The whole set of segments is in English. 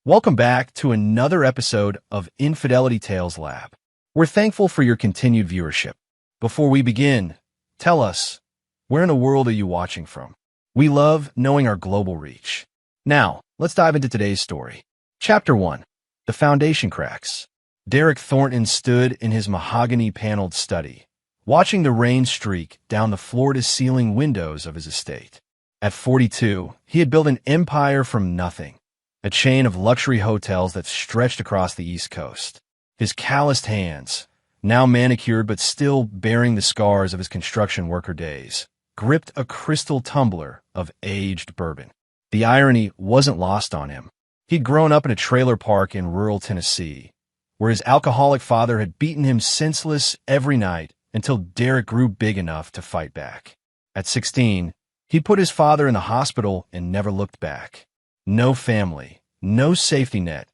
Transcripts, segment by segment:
Welcome back to another episode of Infidelity Tales Lab. We're thankful for your continued viewership. Before we begin, tell us, where in the world are you watching from? We love knowing our global reach. Now, let's dive into today's story. Chapter 1. The Foundation Cracks. Derek Thornton stood in his mahogany-paneled study, watching the rain streak down the floor-to-ceiling windows of his estate. At 42, he had built an empire from nothing, a chain of luxury hotels that stretched across the East Coast. His calloused hands, now manicured but still bearing the scars of his construction worker days, gripped a crystal tumbler of aged bourbon. The irony wasn't lost on him. He'd grown up in a trailer park in rural Tennessee, where his alcoholic father had beaten him senseless every night until Derek grew big enough to fight back. At 16, he put his father in the hospital and never looked back. No family, no safety net,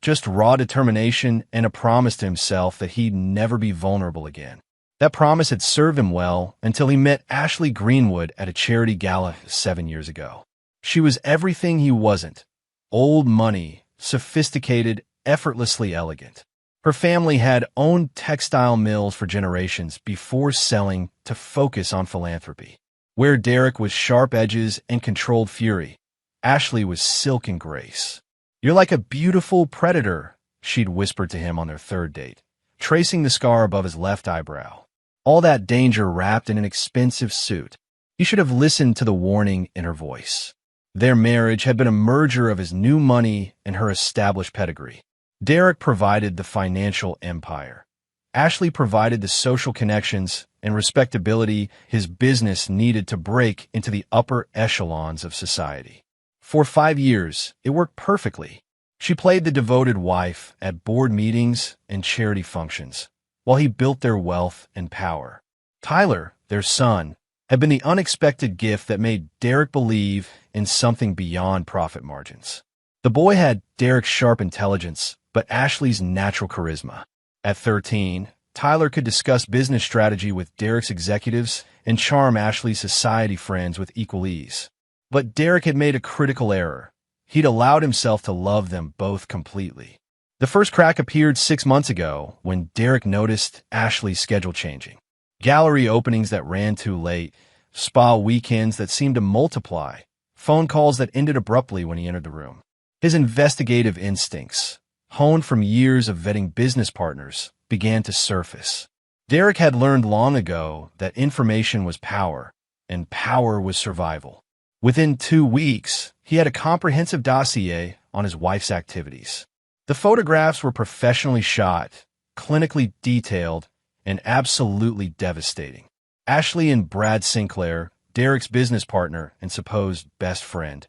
just raw determination and a promise to himself that he'd never be vulnerable again. That promise had served him well until he met Ashley Greenwood at a charity gala 7 years ago. She was everything he wasn't: old money, sophisticated, effortlessly elegant. Her family had owned textile mills for generations before selling to focus on philanthropy. Where Derek was sharp edges and controlled fury, Ashley was silken grace. "You're like a beautiful predator," she'd whispered to him on their third date, tracing the scar above his left eyebrow. All that danger wrapped in an expensive suit. He should have listened to the warning in her voice. Their marriage had been a merger of his new money and her established pedigree. Derek provided the financial empire. Ashley provided the social connections and respectability his business needed to break into the upper echelons of society. For 5 years, it worked perfectly. She played the devoted wife at board meetings and charity functions, while he built their wealth and power. Tyler, their son, had been the unexpected gift that made Derek believe in something beyond profit margins. The boy had Derek's sharp intelligence, but Ashley's natural charisma. At 13, Tyler could discuss business strategy with Derek's executives and charm Ashley's society friends with equal ease. But Derek had made a critical error. He'd allowed himself to love them both completely. The first crack appeared 6 months ago when Derek noticed Ashley's schedule changing. Gallery openings that ran too late, spa weekends that seemed to multiply, phone calls that ended abruptly when he entered the room. His investigative instincts, honed from years of vetting business partners, began to surface. Derek had learned long ago that information was power, and power was survival. Within 2 weeks, he had a comprehensive dossier on his wife's activities. The photographs were professionally shot, clinically detailed, and absolutely devastating. Ashley and Brad Sinclair, Derek's business partner and supposed best friend,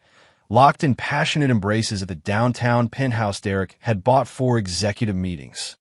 locked in passionate embraces at the downtown penthouse Derek had bought for executive meetings.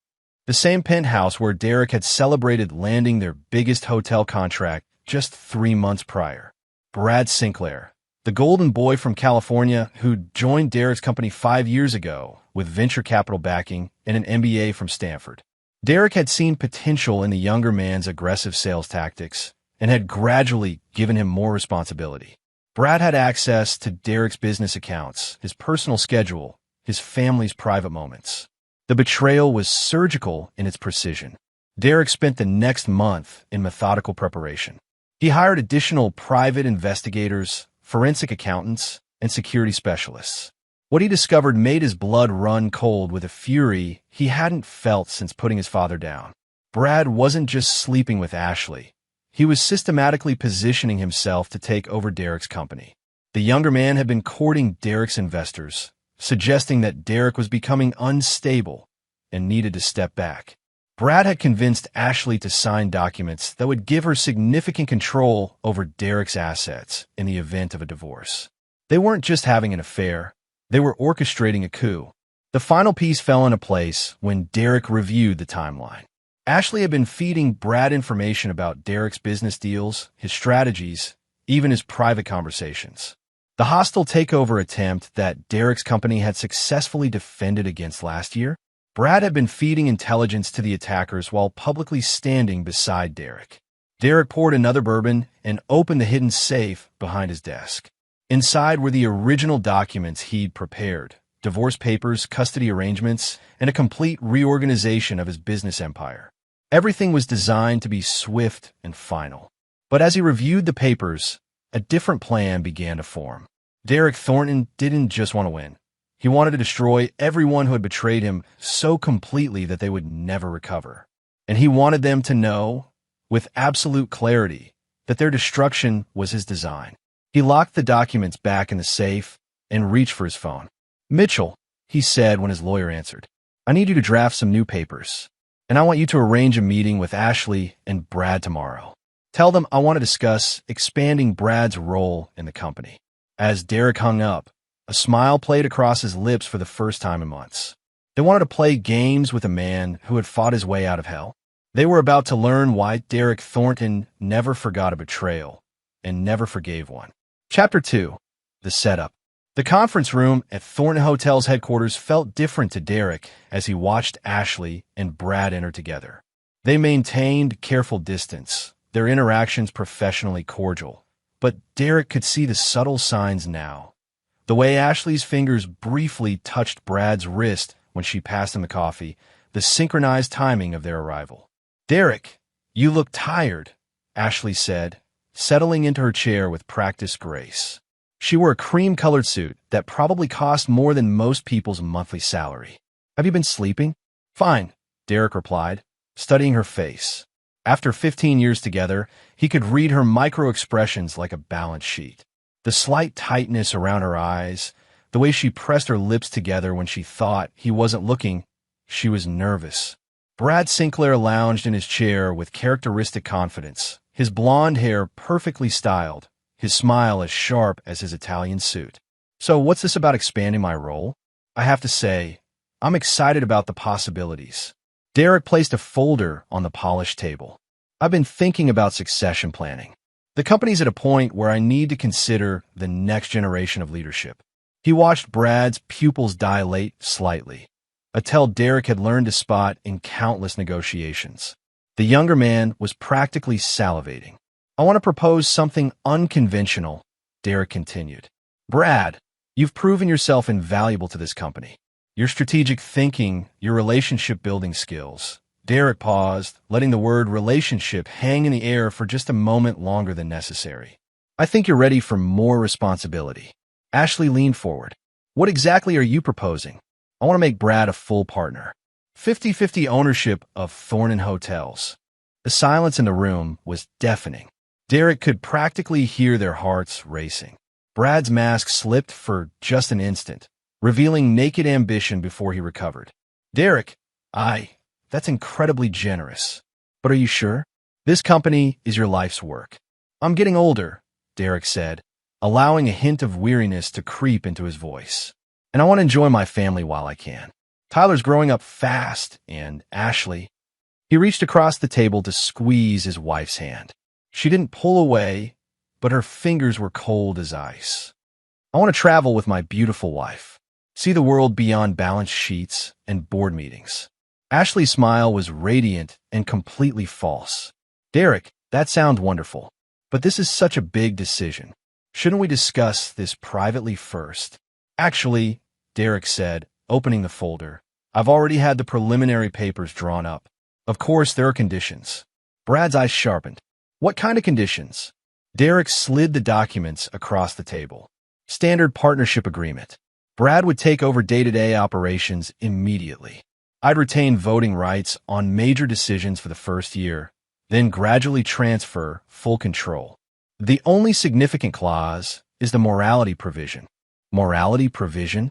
The same penthouse where Derek had celebrated landing their biggest hotel contract just 3 months prior. Brad Sinclair, the golden boy from California who'd joined Derek's company 5 years ago with venture capital backing and an MBA from Stanford. Derek had seen potential in the younger man's aggressive sales tactics and had gradually given him more responsibility. Brad had access to Derek's business accounts, his personal schedule, his family's private moments. The betrayal was surgical in its precision. Derek spent the next month in methodical preparation. He hired additional private investigators, forensic accountants, and security specialists. What he discovered made his blood run cold with a fury he hadn't felt since putting his father down. Brad wasn't just sleeping with Ashley. He was systematically positioning himself to take over Derek's company. The younger man had been courting Derek's investors, suggesting that Derek was becoming unstable and needed to step back. Brad had convinced Ashley to sign documents that would give her significant control over Derek's assets in the event of a divorce. They weren't just having an affair, they were orchestrating a coup. The final piece fell into place when Derek reviewed the timeline. Ashley had been feeding Brad information about Derek's business deals, his strategies, even his private conversations. The hostile takeover attempt that Derek's company had successfully defended against last year, Brad had been feeding intelligence to the attackers while publicly standing beside Derek. Derek poured another bourbon and opened the hidden safe behind his desk. Inside were the original documents he'd prepared, divorce papers, custody arrangements, and a complete reorganization of his business empire. Everything was designed to be swift and final. But as he reviewed the papers, a different plan began to form. Derek Thornton didn't just want to win. He wanted to destroy everyone who had betrayed him so completely that they would never recover. And he wanted them to know, with absolute clarity, that their destruction was his design. He locked the documents back in the safe and reached for his phone. "Mitchell," he said when his lawyer answered, "I need you to draft some new papers, and I want you to arrange a meeting with Ashley and Brad tomorrow. Tell them I want to discuss expanding Brad's role in the company." As Derek hung up, a smile played across his lips for the first time in months. They wanted to play games with a man who had fought his way out of hell. They were about to learn why Derek Thornton never forgot a betrayal and never forgave one. Chapter 2. The Setup. The conference room at Thornton Hotel's headquarters felt different to Derek as he watched Ashley and Brad enter together. They maintained careful distance, their interactions professionally cordial. But Derek could see the subtle signs now. The way Ashley's fingers briefly touched Brad's wrist when she passed him the coffee, the synchronized timing of their arrival. "Derek, you look tired," Ashley said, settling into her chair with practiced grace. She wore a cream-colored suit that probably cost more than most people's monthly salary. "Have you been sleeping?" "Fine," Derek replied, studying her face. After 15 years together, he could read her micro-expressions like a balance sheet. The slight tightness around her eyes, the way she pressed her lips together when she thought he wasn't looking, she was nervous. Brad Sinclair lounged in his chair with characteristic confidence, his blonde hair perfectly styled, his smile as sharp as his Italian suit. "So what's this about expanding my role?" "I have to say, I'm excited about the possibilities." Derek placed a folder on the polished table. "I've been thinking about succession planning. The company's at a point where I need to consider the next generation of leadership." He watched Brad's pupils dilate slightly, a tell Derek had learned to spot in countless negotiations. The younger man was practically salivating. "I want to propose something unconventional," Derek continued. "Brad, you've proven yourself invaluable to this company. Your strategic thinking, your relationship-building skills." Derek paused, letting the word relationship hang in the air for just a moment longer than necessary. "I think you're ready for more responsibility." Ashley leaned forward. "What exactly are you proposing?" "I want to make Brad a full partner. 50-50 ownership of Thornton Hotels." The silence in the room was deafening. Derek could practically hear their hearts racing. Brad's mask slipped for just an instant, revealing naked ambition before he recovered. "Derek, that's incredibly generous. But are you sure? This company is your life's work." "I'm getting older," Derek said, allowing a hint of weariness to creep into his voice. "And I want to enjoy my family while I can. Tyler's growing up fast, and Ashley..." He reached across the table to squeeze his wife's hand. She didn't pull away, but her fingers were cold as ice. "I want to travel with my beautiful wife. See the world beyond balance sheets and board meetings." Ashley's smile was radiant and completely false. "Derek, that sounds wonderful, but this is such a big decision. Shouldn't we discuss this privately first?" "Actually," Derek said, opening the folder, "I've already had the preliminary papers drawn up. Of course, there are conditions." Brad's eyes sharpened. "What kind of conditions?" Derek slid the documents across the table. "Standard partnership agreement. Brad would take over day-to-day operations immediately. I'd retain voting rights on major decisions for the first year, then gradually transfer full control. The only significant clause is the morality provision." "Morality provision?"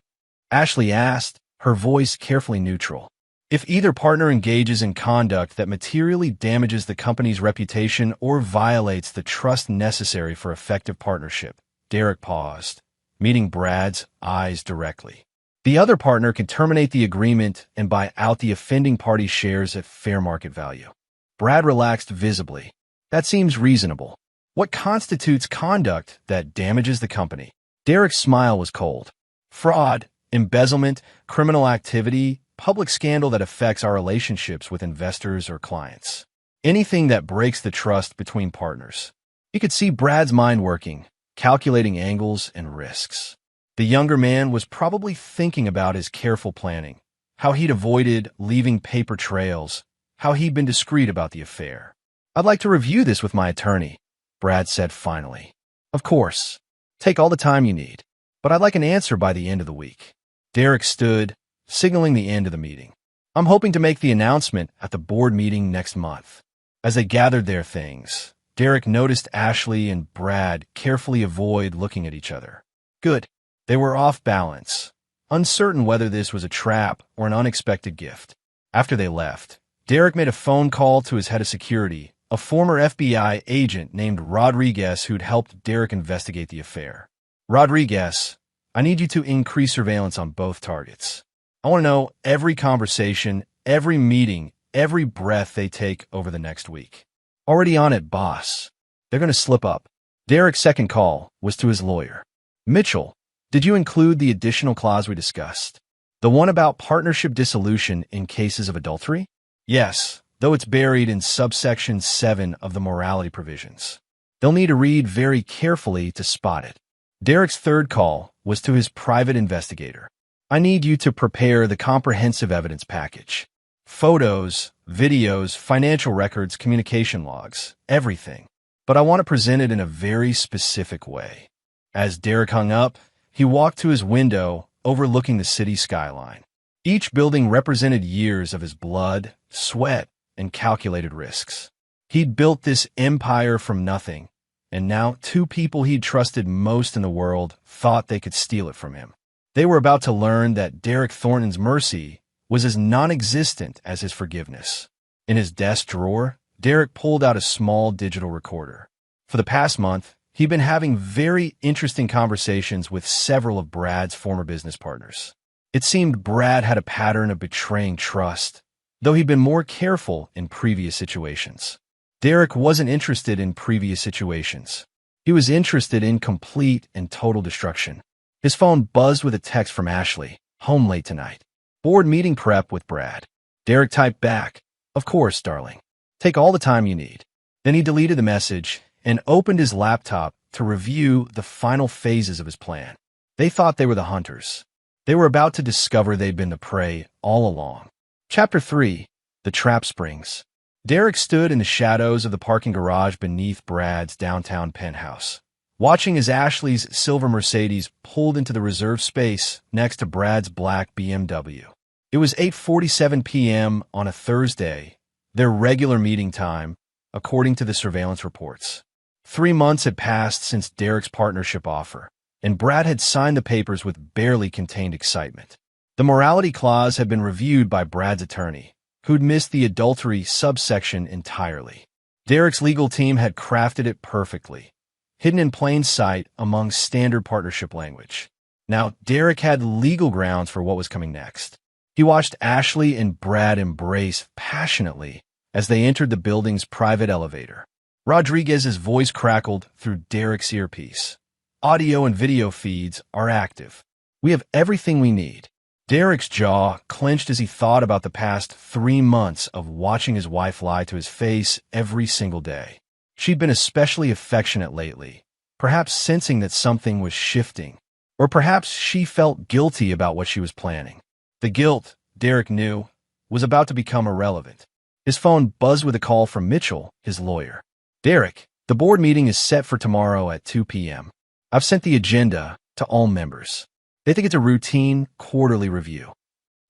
Ashley asked, her voice carefully neutral. "If either partner engages in conduct that materially damages the company's reputation or violates the trust necessary for effective partnership." Derek paused, meeting Brad's eyes directly. "The other partner can terminate the agreement and buy out the offending party's shares at fair market value." Brad relaxed visibly. "That seems reasonable. What constitutes conduct that damages the company?" Derek's smile was cold. "Fraud, embezzlement, criminal activity, public scandal that affects our relationships with investors or clients. Anything that breaks the trust between partners." You could see Brad's mind working, calculating angles and risks. The younger man was probably thinking about his careful planning, how he'd avoided leaving paper trails, how he'd been discreet about the affair. "I'd like to review this with my attorney," Brad said finally. "Of course. Take all the time you need. But I'd like an answer by the end of the week." Derek stood, signaling the end of the meeting. "I'm hoping to make the announcement at the board meeting next month." As they gathered their things, Derek noticed Ashley and Brad carefully avoid looking at each other. Good. They were off balance, uncertain whether this was a trap or an unexpected gift. After they left, Derek made a phone call to his head of security, a former FBI agent named Rodriguez who'd helped Derek investigate the affair. "Rodriguez, I need you to increase surveillance on both targets. I want to know every conversation, every meeting, every breath they take over the next week." "Already on it, boss. They're going to slip up." Derek's second call was to his lawyer. "Mitchell, did you include the additional clause we discussed? The one about partnership dissolution in cases of adultery?" "Yes, though it's buried in subsection 7 of the morality provisions. They'll need to read very carefully to spot it." Derek's third call was to his private investigator. "I need you to prepare the comprehensive evidence package. Photos, videos, financial records, communication logs, everything. But I want to present it in a very specific way." As Derek hung up, he walked to his window overlooking the city skyline. Each building represented years of his blood, sweat, and calculated risks. He'd built this empire from nothing, and now two people he'd trusted most in the world thought they could steal it from him. They were about to learn that Derek Thornton's mercy was as non-existent as his forgiveness. In his desk drawer, Derek pulled out a small digital recorder. For the past month, he'd been having very interesting conversations with several of Brad's former business partners. It seemed Brad had a pattern of betraying trust, though he'd been more careful in previous situations. Derek wasn't interested in previous situations. He was interested in complete and total destruction. His phone buzzed with a text from Ashley, "Home late tonight. Board meeting prep with Brad." Derek typed back, "Of course, darling. Take all the time you need." Then he deleted the message and opened his laptop to review the final phases of his plan. They thought they were the hunters. They were about to discover they'd been the prey all along. Chapter 3. The Trap Springs. Derek stood in the shadows of the parking garage beneath Brad's downtown penthouse, watching as Ashley's silver Mercedes pulled into the reserved space next to Brad's black BMW. It was 8:47 p.m. on a Thursday, their regular meeting time, according to the surveillance reports. 3 months had passed since Derek's partnership offer, and Brad had signed the papers with barely contained excitement. The morality clause had been reviewed by Brad's attorney, who'd missed the adultery subsection entirely. Derek's legal team had crafted it perfectly, hidden in plain sight among standard partnership language. Now, Derek had legal grounds for what was coming next. He watched Ashley and Brad embrace passionately as they entered the building's private elevator. Rodriguez's voice crackled through Derek's earpiece. "Audio and video feeds are active. We have everything we need." Derek's jaw clenched as he thought about the past 3 months of watching his wife lie to his face every single day. She'd been especially affectionate lately, perhaps sensing that something was shifting, or perhaps she felt guilty about what she was planning. The guilt, Derek knew, was about to become irrelevant. His phone buzzed with a call from Mitchell, his lawyer. "Derek, the board meeting is set for tomorrow at 2 p.m. I've sent the agenda to all members. They think it's a routine, quarterly review."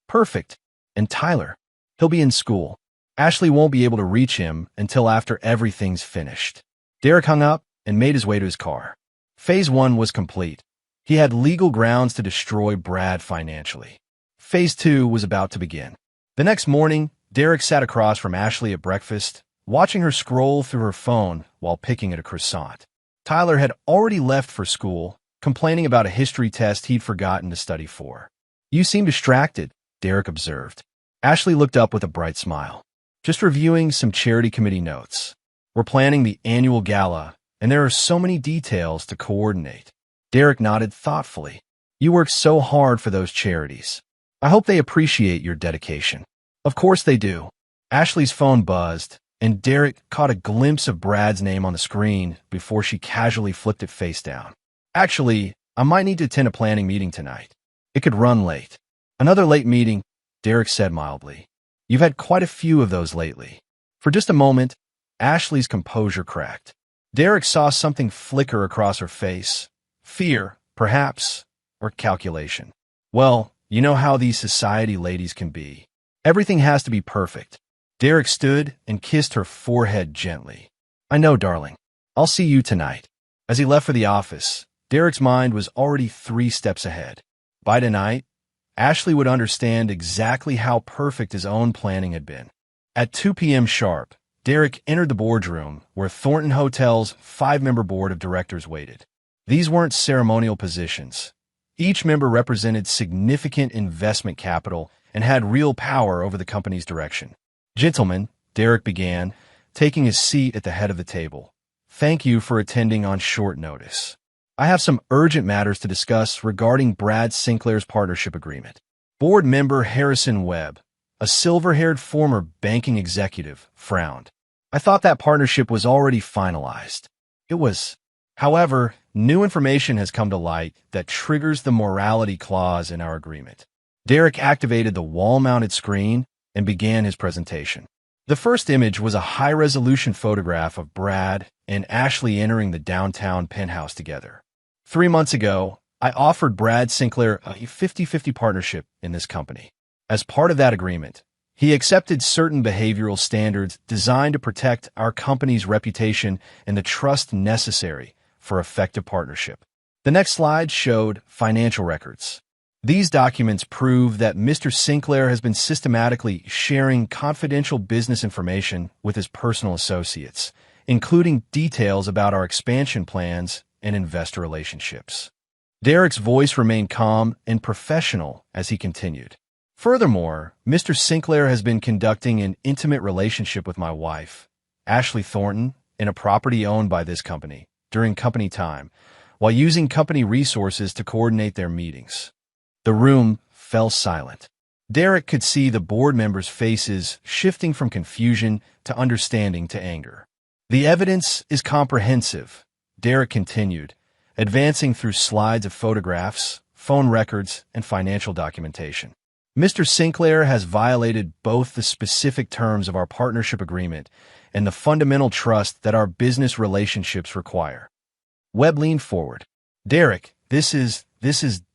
"Perfect. And Tyler? He'll be in school. Ashley won't be able to reach him until after everything's finished." Derek hung up and made his way to his car. Phase 1 was complete. He had legal grounds to destroy Brad financially. Phase 2 was about to begin. The next morning, Derek sat across from Ashley at breakfast, watching her scroll through her phone while picking at a croissant. Tyler had already left for school, complaining about a history test he'd forgotten to study for. "You seem distracted," Derek observed. Ashley looked up with a bright smile. "Just reviewing some charity committee notes. We're planning the annual gala, and there are so many details to coordinate." Derek nodded thoughtfully. "You work so hard for those charities. I hope they appreciate your dedication." "Of course they do." Ashley's phone buzzed, and Derek caught a glimpse of Brad's name on the screen before she casually flipped it face down. "Actually, I might need to attend a planning meeting tonight. It could run late. Another late meeting, Derek said mildly. You've had quite a few of those lately. For just a moment, Ashley's composure cracked. Derek saw something flicker across her face. Fear, perhaps, or calculation. Well, you know how these society ladies can be. Everything has to be perfect. Derek stood and kissed her forehead gently. I know, darling. I'll see you tonight. As he left for the office, Derek's mind was already 3 steps ahead. By tonight, Ashley would understand exactly how perfect his own planning had been. At 2 p.m. sharp, Derek entered the boardroom where Thornton Hotel's 5-member board of directors waited. These weren't ceremonial positions. Each member represented significant investment capital and had real power over the company's direction. Gentlemen, Derek began, taking his seat at the head of the table. Thank you for attending on short notice. I have some urgent matters to discuss regarding Brad Sinclair's partnership agreement. Board member Harrison Webb, a silver-haired former banking executive, frowned. I thought that partnership was already finalized. It was. However, new information has come to light that triggers the morality clause in our agreement. Derek activated the wall-mounted screen and began his presentation. The first image was a high-resolution photograph of Brad and Ashley entering the downtown penthouse together. 3 months ago, I offered Brad Sinclair a 50-50 partnership in this company. As part of that agreement, he accepted certain behavioral standards designed to protect our company's reputation and the trust necessary for effective partnership. The next slide showed financial records. These documents prove that Mr. Sinclair has been systematically sharing confidential business information with his personal associates, including details about our expansion plans and investor relationships. Derek's voice remained calm and professional as he continued. Furthermore, Mr. Sinclair has been conducting an intimate relationship with my wife, Ashley Thornton, in a property owned by this company, during company time, while using company resources to coordinate their meetings. The room fell silent. Derek could see the board members' faces shifting from confusion to understanding to anger. The evidence is comprehensive, Derek continued, advancing through slides of photographs, phone records, and financial documentation. Mr. Sinclair has violated both the specific terms of our partnership agreement and the fundamental trust that our business relationships require. Webb leaned forward. Derek, this is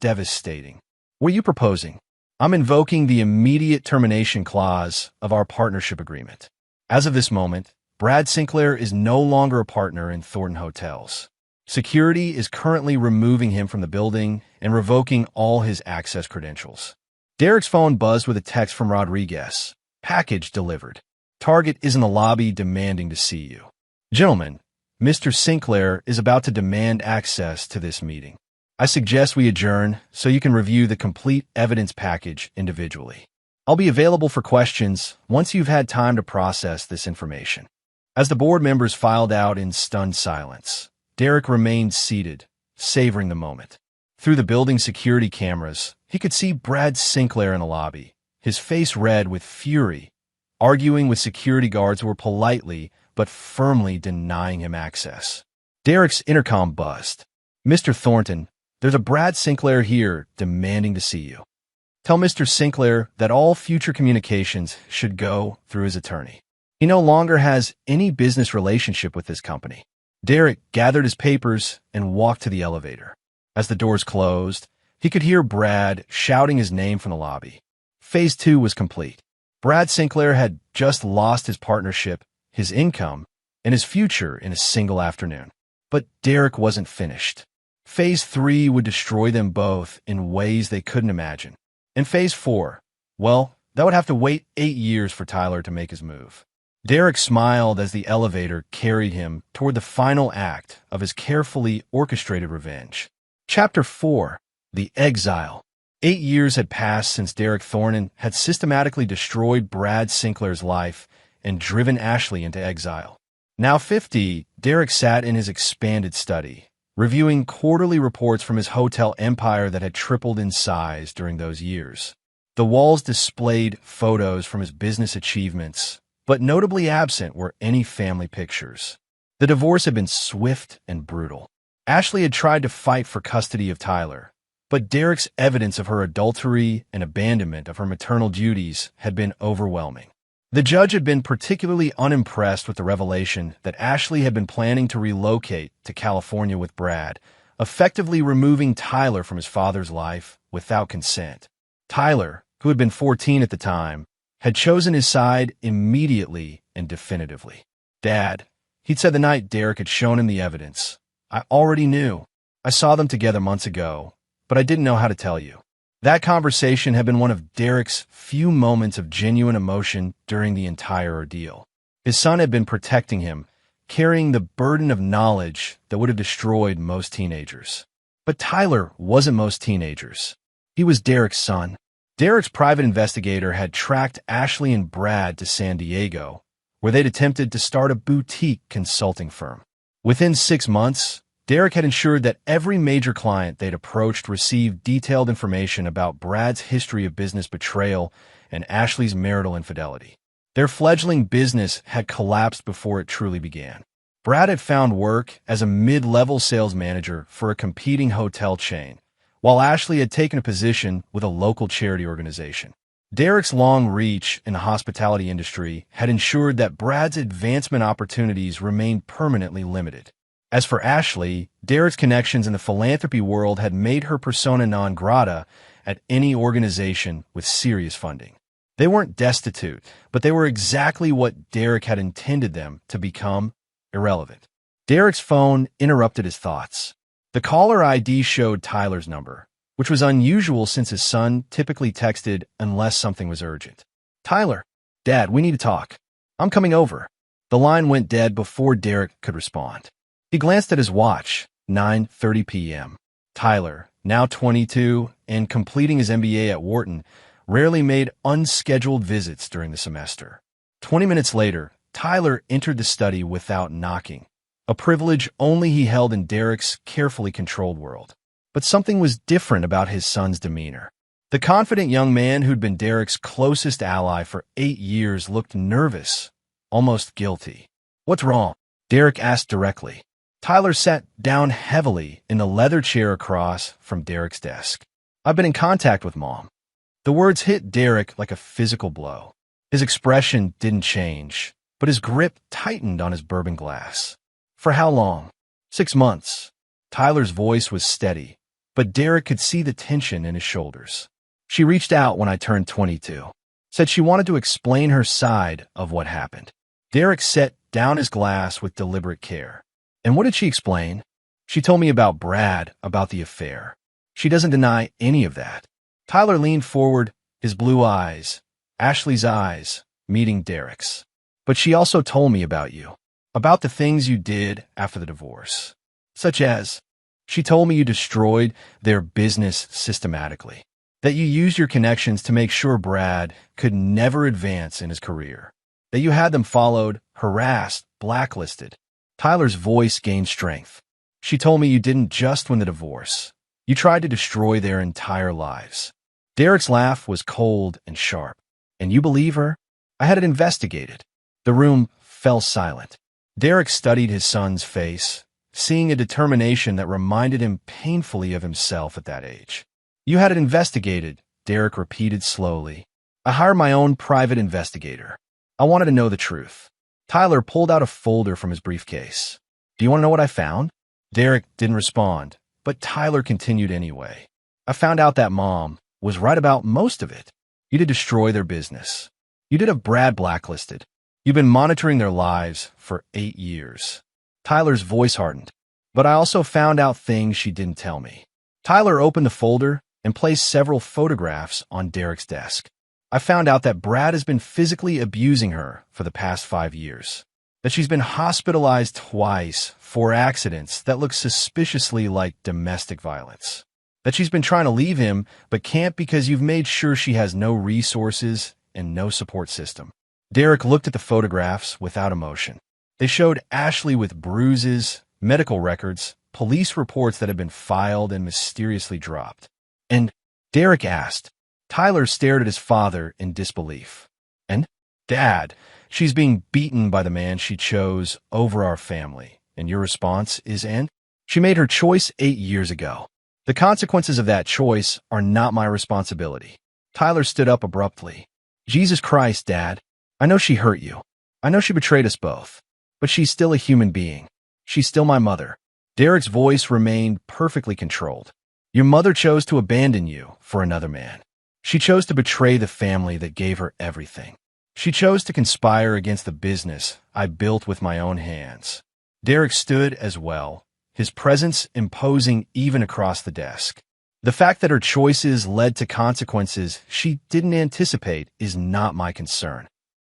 devastating. What are you proposing? I'm invoking the immediate termination clause of our partnership agreement. As of this moment, Brad Sinclair is no longer a partner in Thornton Hotels. Security is currently removing him from the building and revoking all his access credentials. Derek's phone buzzed with a text from Rodriguez. Package delivered. Target is in the lobby demanding to see you. Gentlemen, Mr. Sinclair is about to demand access to this meeting. I suggest we adjourn so you can review the complete evidence package individually. I'll be available for questions once you've had time to process this information. As the board members filed out in stunned silence, Derek remained seated, savoring the moment. Through the building security cameras, he could see Brad Sinclair in the lobby, his face red with fury, arguing with security guards who were politely but firmly denying him access. Derek's intercom buzzed. Mr. Thornton, there's a Brad Sinclair here demanding to see you. Tell Mr. Sinclair that all future communications should go through his attorney. He no longer has any business relationship with this company. Derek gathered his papers and walked to the elevator. As the doors closed, he could hear Brad shouting his name from the lobby. Phase 2 was complete. Brad Sinclair had just lost his partnership, his income, and his future in a single afternoon. But Derek wasn't finished. Phase 3 would destroy them both in ways they couldn't imagine. And Phase 4, well, that would have to wait 8 years for Tyler to make his move. Derek smiled as the elevator carried him toward the final act of his carefully orchestrated revenge. Chapter 4. The Exile. 8 years had passed since Derek Thornton had systematically destroyed Brad Sinclair's life and driven Ashley into exile. Now 50, Derek sat in his expanded study, reviewing quarterly reports from his hotel empire that had tripled in size during those years. The walls displayed photos from his business achievements, but notably absent were any family pictures. The divorce had been swift and brutal. Ashley had tried to fight for custody of Tyler, but Derek's evidence of her adultery and abandonment of her maternal duties had been overwhelming. The judge had been particularly unimpressed with the revelation that Ashley had been planning to relocate to California with Brad, effectively removing Tyler from his father's life without consent. Tyler, who had been 14 at the time, had chosen his side immediately and definitively. "Dad," he'd said the night Derek had shown him the evidence, "I already knew. I saw them together months ago, but I didn't know how to tell you." That conversation had been one of Derek's few moments of genuine emotion during the entire ordeal. His son had been protecting him, carrying the burden of knowledge that would have destroyed most teenagers. But Tyler wasn't most teenagers. He was Derek's son. Derek's private investigator had tracked Ashley and Brad to San Diego, where they'd attempted to start a boutique consulting firm. Within 6 months, Derek had ensured that every major client they'd approached received detailed information about Brad's history of business betrayal and Ashley's marital infidelity. Their fledgling business had collapsed before it truly began. Brad had found work as a mid-level sales manager for a competing hotel chain, while Ashley had taken a position with a local charity organization. Derek's long reach in the hospitality industry had ensured that Brad's advancement opportunities remained permanently limited. As for Ashley, Derek's connections in the philanthropy world had made her persona non grata at any organization with serious funding. They weren't destitute, but they were exactly what Derek had intended them to become: irrelevant. Derek's phone interrupted his thoughts. The caller ID showed Tyler's number, which was unusual since his son typically texted unless something was urgent. "Tyler, Dad, we need to talk. I'm coming over." The line went dead before Derek could respond. He glanced at his watch, 9:30 p.m. Tyler, now 22 and completing his MBA at Wharton, rarely made unscheduled visits during the semester. 20 minutes later, Tyler entered the study without knocking, a privilege only he held in Derek's carefully controlled world. But something was different about his son's demeanor. The confident young man who'd been Derek's closest ally for 8 years looked nervous, almost guilty. "What's wrong?" Derek asked directly. Tyler sat down heavily in the leather chair across from Derek's desk. "I've been in contact with Mom." The words hit Derek like a physical blow. His expression didn't change, but his grip tightened on his bourbon glass. "For how long?" 6 months. Tyler's voice was steady, but Derek could see the tension in his shoulders. "She reached out when I turned 22. Said she wanted to explain her side of what happened." Derek set down his glass with deliberate care. "And what did she explain?" "She told me about Brad, about the affair. She doesn't deny any of that." Tyler leaned forward, his blue eyes, Ashley's eyes, meeting Derek's. "But she also told me about you, about the things you did after the divorce. Such as, she told me you destroyed their business systematically, that you used your connections to make sure Brad could never advance in his career, that you had them followed, harassed, blacklisted." Tyler's voice gained strength. "She told me you didn't just win the divorce. You tried to destroy their entire lives." Derek's laugh was cold and sharp. "And you believe her?" "I had it investigated." The room fell silent. Derek studied his son's face, seeing a determination that reminded him painfully of himself at that age. "You had it investigated," Derek repeated slowly. "I hired my own private investigator. I wanted to know the truth." Tyler pulled out a folder from his briefcase. "Do you want to know what I found?" Derek didn't respond, but Tyler continued anyway. "I found out that Mom was right about most of it. You did destroy their business. You did have Brad blacklisted. You've been monitoring their lives for 8 years. Tyler's voice hardened. "But I also found out things she didn't tell me." Tyler opened the folder and placed several photographs on Derek's desk. "I found out that Brad has been physically abusing her for the past 5 years. That she's been hospitalized twice for accidents that look suspiciously like domestic violence. That she's been trying to leave him, but can't because you've made sure she has no resources and no support system." Derek looked at the photographs without emotion. They showed Ashley with bruises, medical records, police reports that had been filed and mysteriously dropped. "And?" Derek asked. Tyler stared at his father in disbelief. "And? Dad, she's being beaten by the man she chose over our family. And your response is, and?" She made her choice 8 years ago. The consequences of that choice are not my responsibility. Tyler stood up abruptly. Jesus Christ, Dad. I know she hurt you. I know she betrayed us both. But she's still a human being. She's still my mother. Derek's voice remained perfectly controlled. Your mother chose to abandon you for another man. She chose to betray the family that gave her everything. She chose to conspire against the business I built with my own hands. Derek stood as well, his presence imposing even across the desk. The fact that her choices led to consequences she didn't anticipate is not my concern.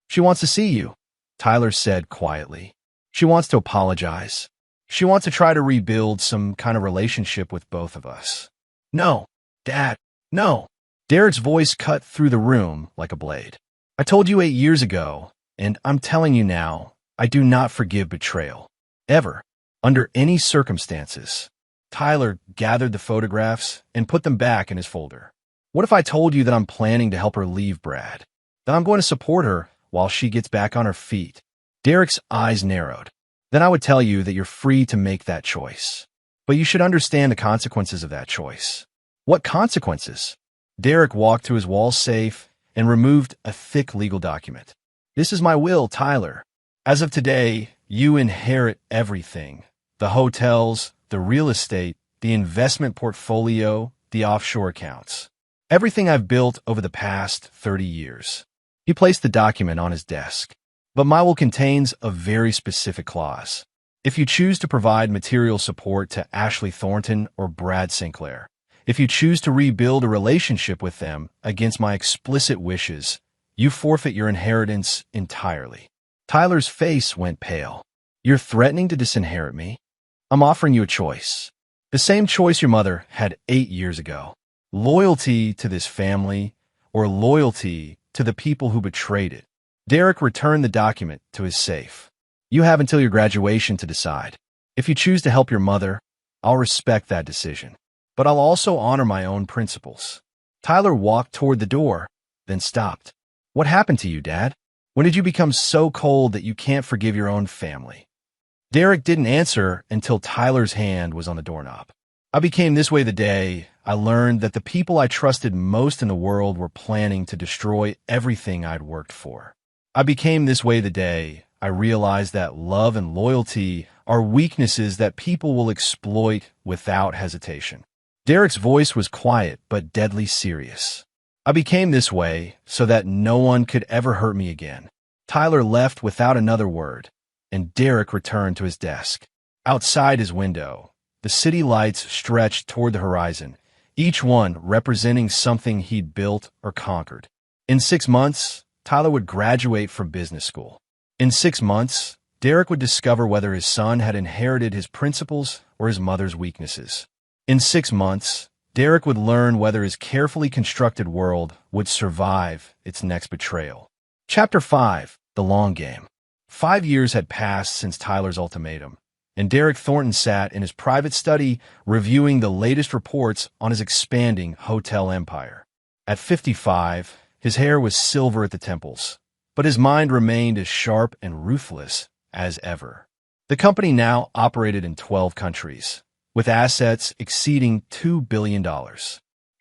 She wants to see you, Tyler said quietly. She wants to apologize. She wants to try to rebuild some kind of relationship with both of us. No, Dad, no. Derek's voice cut through the room like a blade. I told you 8 years ago, and I'm telling you now, I do not forgive betrayal. Ever. Under any circumstances. Tyler gathered the photographs and put them back in his folder. What if I told you that I'm planning to help her leave Brad? That I'm going to support her while she gets back on her feet? Derek's eyes narrowed. Then I would tell you that you're free to make that choice. But you should understand the consequences of that choice. What consequences? Derek walked to his wall safe and removed a thick legal document. This is my will, Tyler. As of today, you inherit everything. The hotels, the real estate, the investment portfolio, the offshore accounts. Everything I've built over the past 30 years. He placed the document on his desk. But my will contains a very specific clause. If you choose to provide material support to Ashley Thornton or Brad Sinclair, if you choose to rebuild a relationship with them against my explicit wishes, you forfeit your inheritance entirely. Tyler's face went pale. You're threatening to disinherit me? I'm offering you a choice. The same choice your mother had 8 years ago. Loyalty to this family or loyalty to the people who betrayed it. Derek returned the document to his safe. You have until your graduation to decide. If you choose to help your mother, I'll respect that decision. But I'll also honor my own principles. Tyler walked toward the door, then stopped. What happened to you, Dad? When did you become so cold that you can't forgive your own family? Derek didn't answer until Tyler's hand was on the doorknob. I became this way the day I learned that the people I trusted most in the world were planning to destroy everything I'd worked for. I became this way the day I realized that love and loyalty are weaknesses that people will exploit without hesitation. Derek's voice was quiet but deadly serious. I became this way so that no one could ever hurt me again. Tyler left without another word, and Derek returned to his desk. Outside his window, the city lights stretched toward the horizon, each one representing something he'd built or conquered. In 6 months, Tyler would graduate from business school. In 6 months, Derek would discover whether his son had inherited his principles or his mother's weaknesses. In 6 months, Derek would learn whether his carefully constructed world would survive its next betrayal. Chapter 5. The Long Game. 5 years had passed since Tyler's ultimatum, and Derek Thornton sat in his private study reviewing the latest reports on his expanding hotel empire. At 55, his hair was silver at the temples, but his mind remained as sharp and ruthless as ever. The company now operated in 12 countries, with assets exceeding $2 billion.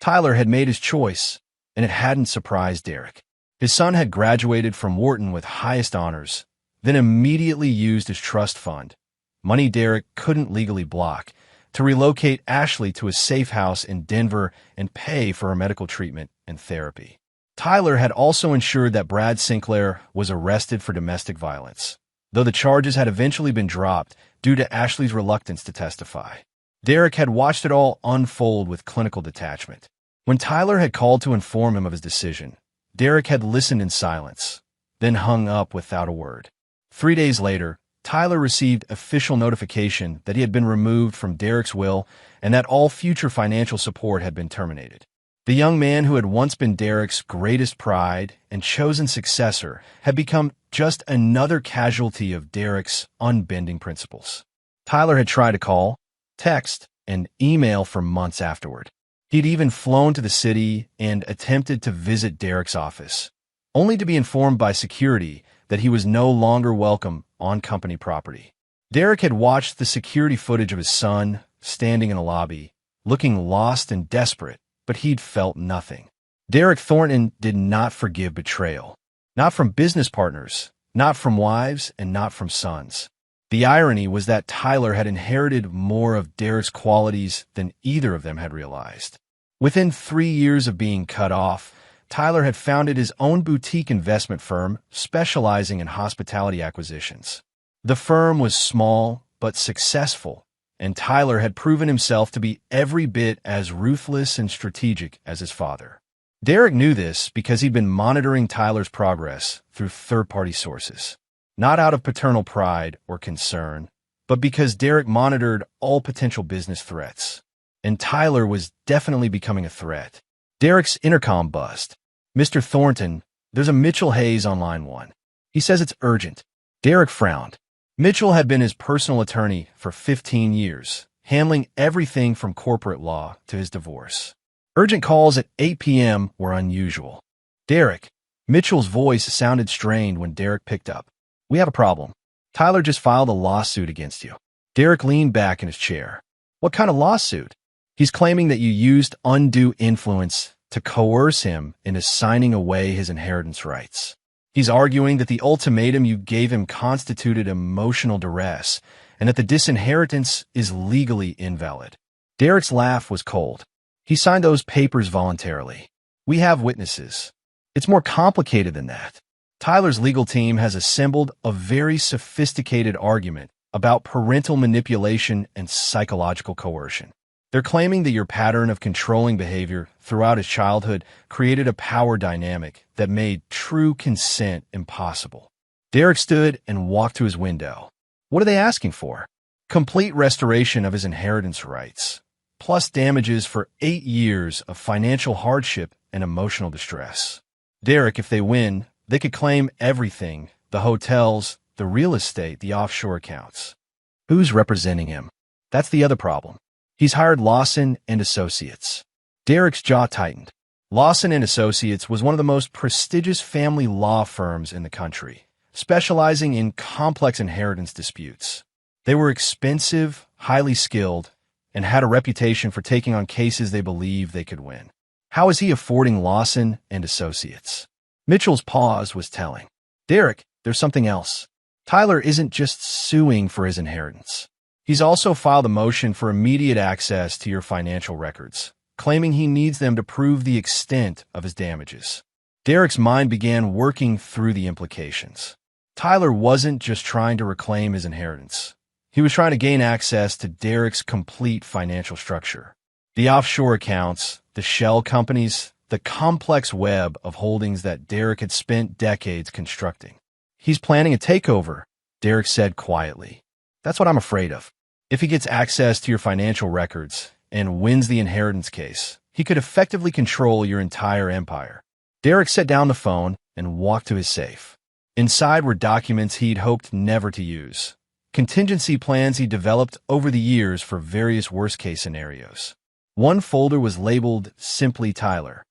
Tyler had made his choice, and it hadn't surprised Derek. His son had graduated from Wharton with highest honors, then immediately used his trust fund, money Derek couldn't legally block, to relocate Ashley to a safe house in Denver and pay for her medical treatment and therapy. Tyler had also ensured that Brad Sinclair was arrested for domestic violence, though the charges had eventually been dropped due to Ashley's reluctance to testify. Derek had watched it all unfold with clinical detachment. When Tyler had called to inform him of his decision, Derek had listened in silence, then hung up without a word. 3 days later, Tyler received official notification that he had been removed from Derek's will and that all future financial support had been terminated. The young man who had once been Derek's greatest pride and chosen successor had become just another casualty of Derek's unbending principles. Tyler had tried to call, text, and email for months afterward. He'd even flown to the city and attempted to visit Derek's office, only to be informed by security that he was no longer welcome on company property. Derek had watched the security footage of his son standing in a lobby, looking lost and desperate, but he'd felt nothing. Derek Thornton did not forgive betrayal. Not from business partners, not from wives, and not from sons. The irony was that Tyler had inherited more of Derek's qualities than either of them had realized. Within 3 years of being cut off, Tyler had founded his own boutique investment firm specializing in hospitality acquisitions. The firm was small but successful, and Tyler had proven himself to be every bit as ruthless and strategic as his father. Derek knew this because he'd been monitoring Tyler's progress through third-party sources. Not out of paternal pride or concern, but because Derek monitored all potential business threats. And Tyler was definitely becoming a threat. Derek's intercom buzzed. "Mr. Thornton, there's a Mitchell Hayes on line 1. He says it's urgent." Derek frowned. Mitchell had been his personal attorney for 15 years, handling everything from corporate law to his divorce. Urgent calls at 8 p.m. were unusual. "Derek." Mitchell's voice sounded strained when Derek picked up. "We have a problem. Tyler just filed a lawsuit against you." Derek leaned back in his chair. "What kind of lawsuit?" "He's claiming that you used undue influence to coerce him into signing away his inheritance rights. He's arguing that the ultimatum you gave him constituted emotional duress and that the disinheritance is legally invalid." Derek's laugh was cold. "He signed those papers voluntarily. We have witnesses. It's more complicated than that. Tyler's legal team has assembled a very sophisticated argument about parental manipulation and psychological coercion. They're claiming that your pattern of controlling behavior throughout his childhood created a power dynamic that made true consent impossible." Derek stood and walked to his window. "What are they asking for?" "Complete restoration of his inheritance rights, plus damages for 8 years of financial hardship and emotional distress." "Derek, if they win, they could claim everything: the hotels, the real estate, the offshore accounts." "Who's representing him?" "That's the other problem. He's hired Lawson and Associates." Derek's jaw tightened. Lawson and Associates was one of the most prestigious family law firms in the country, specializing in complex inheritance disputes. They were expensive, highly skilled, and had a reputation for taking on cases they believed they could win. How is he affording Lawson and Associates? Mitchell's pause was telling. "Derek, there's something else. Tyler isn't just suing for his inheritance. He's also filed a motion for immediate access to your financial records, claiming he needs them to prove the extent of his damages." Derek's mind began working through the implications. Tyler wasn't just trying to reclaim his inheritance. He was trying to gain access to Derek's complete financial structure. The offshore accounts, the shell companies, the complex web of holdings that Derek had spent decades constructing. "He's planning a takeover," Derek said quietly. "That's what I'm afraid of. If he gets access to your financial records and wins the inheritance case, he could effectively control your entire empire." Derek set down the phone and walked to his safe. Inside were documents he'd hoped never to use, contingency plans he developed over the years for various worst-case scenarios. One folder was labeled simply Tyler.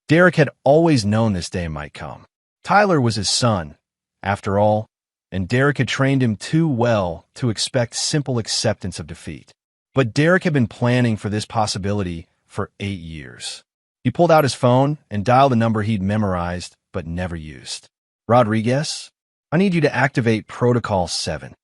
Derek had always known this day might come. Tyler was his son, after all, and Derek had trained him too well to expect simple acceptance of defeat. But Derek had been planning for this possibility for 8 years. He pulled out his phone and dialed a number he'd memorized but never used. "Rodriguez, I need you to activate Protocol 7.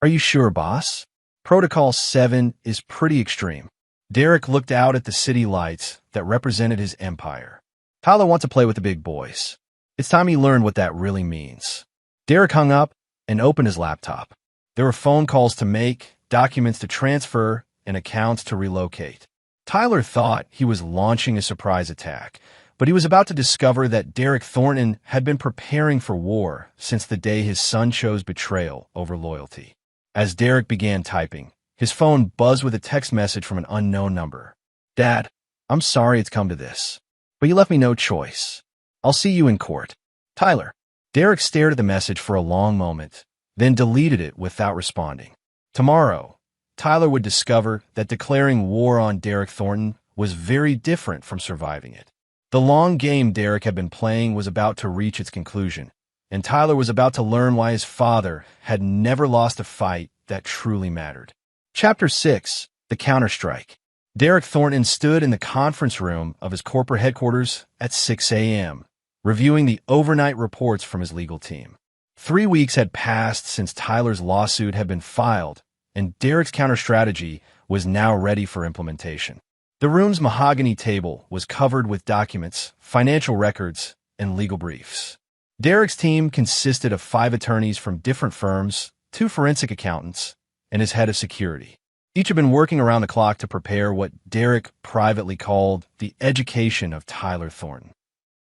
"Are you sure, boss?" "Protocol 7 is pretty extreme." Derek looked out at the city lights that represented his empire. "Tyler wants to play with the big boys. It's time he learned what that really means." Derek hung up and opened his laptop. There were phone calls to make, documents to transfer, and accounts to relocate. Tyler thought he was launching a surprise attack, but he was about to discover that Derek Thornton had been preparing for war since the day his son chose betrayal over loyalty. As Derek began typing, his phone buzzed with a text message from an unknown number. "Dad, I'm sorry it's come to this, but you left me no choice. I'll see you in court. Tyler." Derek stared at the message for a long moment, then deleted it without responding. Tomorrow, Tyler would discover that declaring war on Derek Thornton was very different from surviving it. The long game Derek had been playing was about to reach its conclusion, and Tyler was about to learn why his father had never lost a fight that truly mattered. Chapter 6. The Counterstrike. Derek Thornton stood in the conference room of his corporate headquarters at 6 a.m., reviewing the overnight reports from his legal team. 3 weeks had passed since Tyler's lawsuit had been filed, and Derek's counter-strategy was now ready for implementation. The room's mahogany table was covered with documents, financial records, and legal briefs. Derek's team consisted of 5 attorneys from different firms, 2 forensic accountants, and his head of security. Each had been working around the clock to prepare what Derek privately called the education of Tyler Thornton.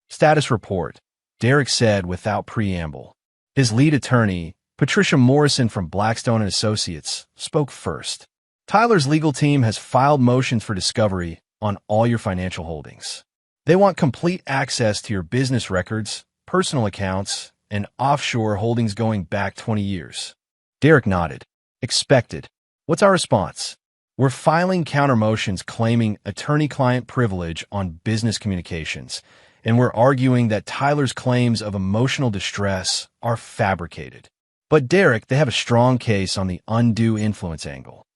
Status report, Derek said without preamble. His lead attorney, Patricia Morrison from Blackstone & Associates, spoke first. Tyler's legal team has filed motions for discovery on all your financial holdings. They want complete access to your business records, personal accounts, and offshore holdings going back 20 years. Derek nodded. Expected. What's our response? We're filing counter motions claiming attorney-client privilege on business communications, and we're arguing that Tyler's claims of emotional distress are fabricated. But Derek, they have a strong case on the undue influence angle.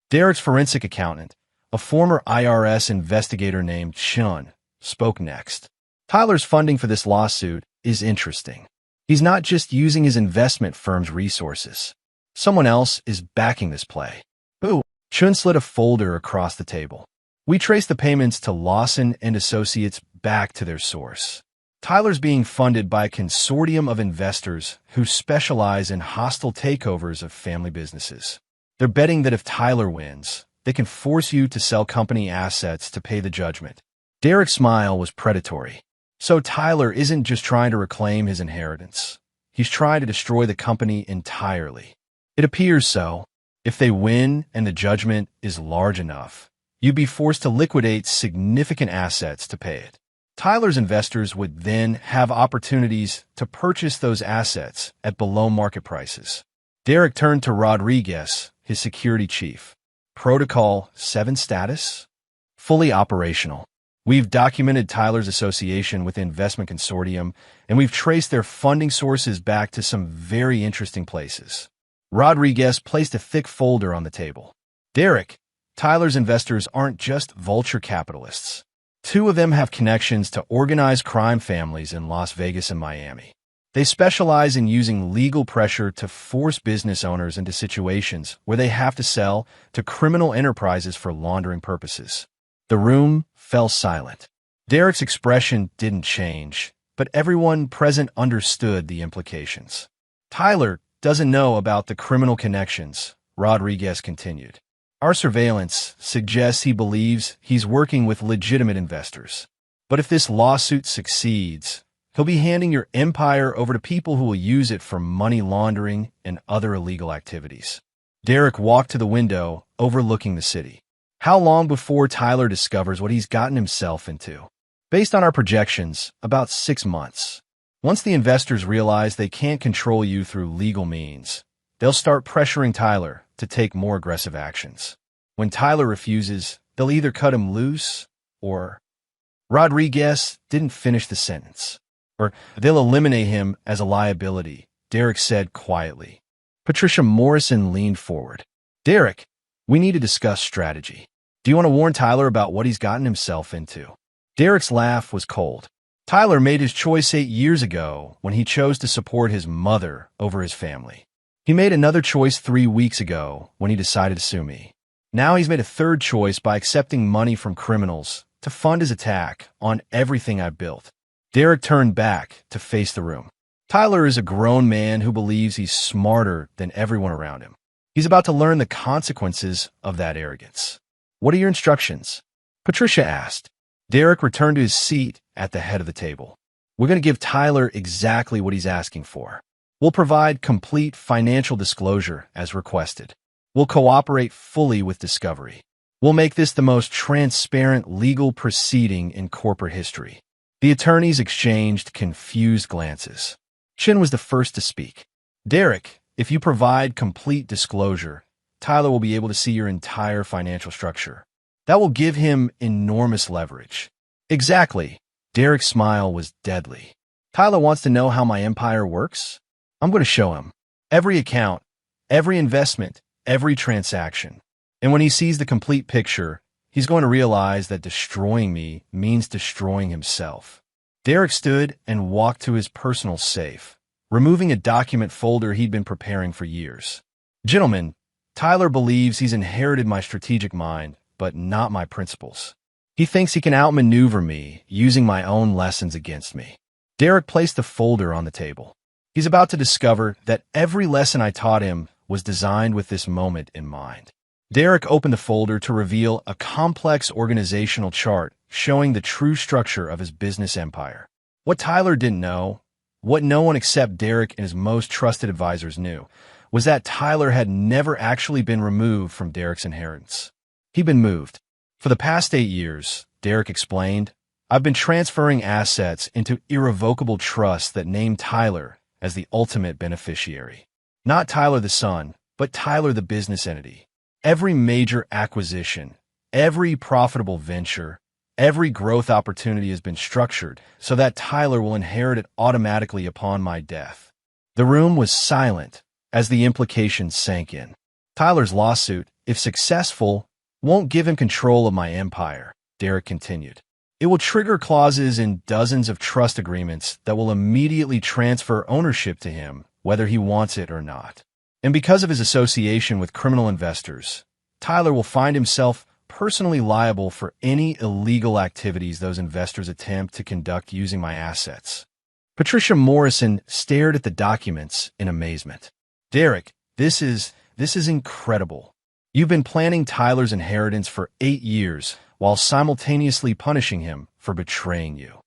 Derek's forensic accountant, a former IRS investigator named Shun, spoke next. Tyler's funding for this lawsuit is interesting. He's not just using his investment firm's resources. Someone else is backing this play. Who? Chun slid a folder across the table. We traced the payments to Lawson and Associates back to their source. Tyler's being funded by a consortium of investors who specialize in hostile takeovers of family businesses. They're betting that if Tyler wins, they can force you to sell company assets to pay the judgment. Derek's smile was predatory. So Tyler isn't just trying to reclaim his inheritance. He's trying to destroy the company entirely. It appears so. If they win and the judgment is large enough, you'd be forced to liquidate significant assets to pay it. Tyler's investors would then have opportunities to purchase those assets at below-market prices. Derek turned to Rodriguez, his security chief. Protocol 7 status? Fully operational. We've documented Tyler's association with the investment consortium, and we've traced their funding sources back to some very interesting places. Rodriguez placed a thick folder on the table. Derek, Tyler's investors aren't just vulture capitalists. 2 of them have connections to organized crime families in Las Vegas and Miami. They specialize in using legal pressure to force business owners into situations where they have to sell to criminal enterprises for laundering purposes. The room fell silent. Derek's expression didn't change, but everyone present understood the implications. Tyler doesn't know about the criminal connections, Rodriguez continued. Our surveillance suggests he believes he's working with legitimate investors. But if this lawsuit succeeds, he'll be handing your empire over to people who will use it for money laundering and other illegal activities. Derek walked to the window overlooking the city. How long before Tyler discovers what he's gotten himself into? Based on our projections, about 6 months. Once the investors realize they can't control you through legal means, they'll start pressuring Tyler to take more aggressive actions. When Tyler refuses, they'll either cut him loose or... Rodriguez didn't finish the sentence. Or they'll eliminate him as a liability, Derek said quietly. Patricia Morrison leaned forward. Derek, we need to discuss strategy. Do you want to warn Tyler about what he's gotten himself into? Derek's laugh was cold. Tyler made his choice 8 years ago when he chose to support his mother over his family. He made another choice 3 weeks ago when he decided to sue me. Now he's made a third choice by accepting money from criminals to fund his attack on everything I've built. Derek turned back to face the room. Tyler is a grown man who believes he's smarter than everyone around him. He's about to learn the consequences of that arrogance. What are your instructions? Patricia asked. Derek returned to his seat at the head of the table. We're going to give Tyler exactly what he's asking for. We'll provide complete financial disclosure as requested. We'll cooperate fully with discovery. We'll make this the most transparent legal proceeding in corporate history. The attorneys exchanged confused glances. Chin was the first to speak. Derek, if you provide complete disclosure, Tyler will be able to see your entire financial structure. That will give him enormous leverage. Exactly. Derek's smile was deadly. Tyler wants to know how my empire works? I'm going to show him. Every account, every investment, every transaction. And when he sees the complete picture, he's going to realize that destroying me means destroying himself. Derek stood and walked to his personal safe, removing a document folder he'd been preparing for years. Gentlemen, Tyler believes he's inherited my strategic mind, but not my principles. He thinks he can outmaneuver me, using my own lessons against me. Derek placed the folder on the table. He's about to discover that every lesson I taught him was designed with this moment in mind. Derek opened the folder to reveal a complex organizational chart showing the true structure of his business empire. What Tyler didn't know, what no one except Derek and his most trusted advisors knew, was that Tyler had never actually been removed from Derek's inheritance. He'd been moved. For the past 8 years, Derek explained, I've been transferring assets into irrevocable trusts that name Tyler as the ultimate beneficiary. Not Tyler the son, but Tyler the business entity. Every major acquisition, every profitable venture, every growth opportunity has been structured so that Tyler will inherit it automatically upon my death. The room was silent as the implications sank in. Tyler's lawsuit, if successful, won't give him control of my empire, Derek continued. It will trigger clauses in dozens of trust agreements that will immediately transfer ownership to him, whether he wants it or not. And because of his association with criminal investors, Tyler will find himself personally liable for any illegal activities those investors attempt to conduct using my assets. Patricia Morrison stared at the documents in amazement. Derek, this is incredible. You've been planning Tyler's inheritance for 8 years while simultaneously punishing him for betraying you.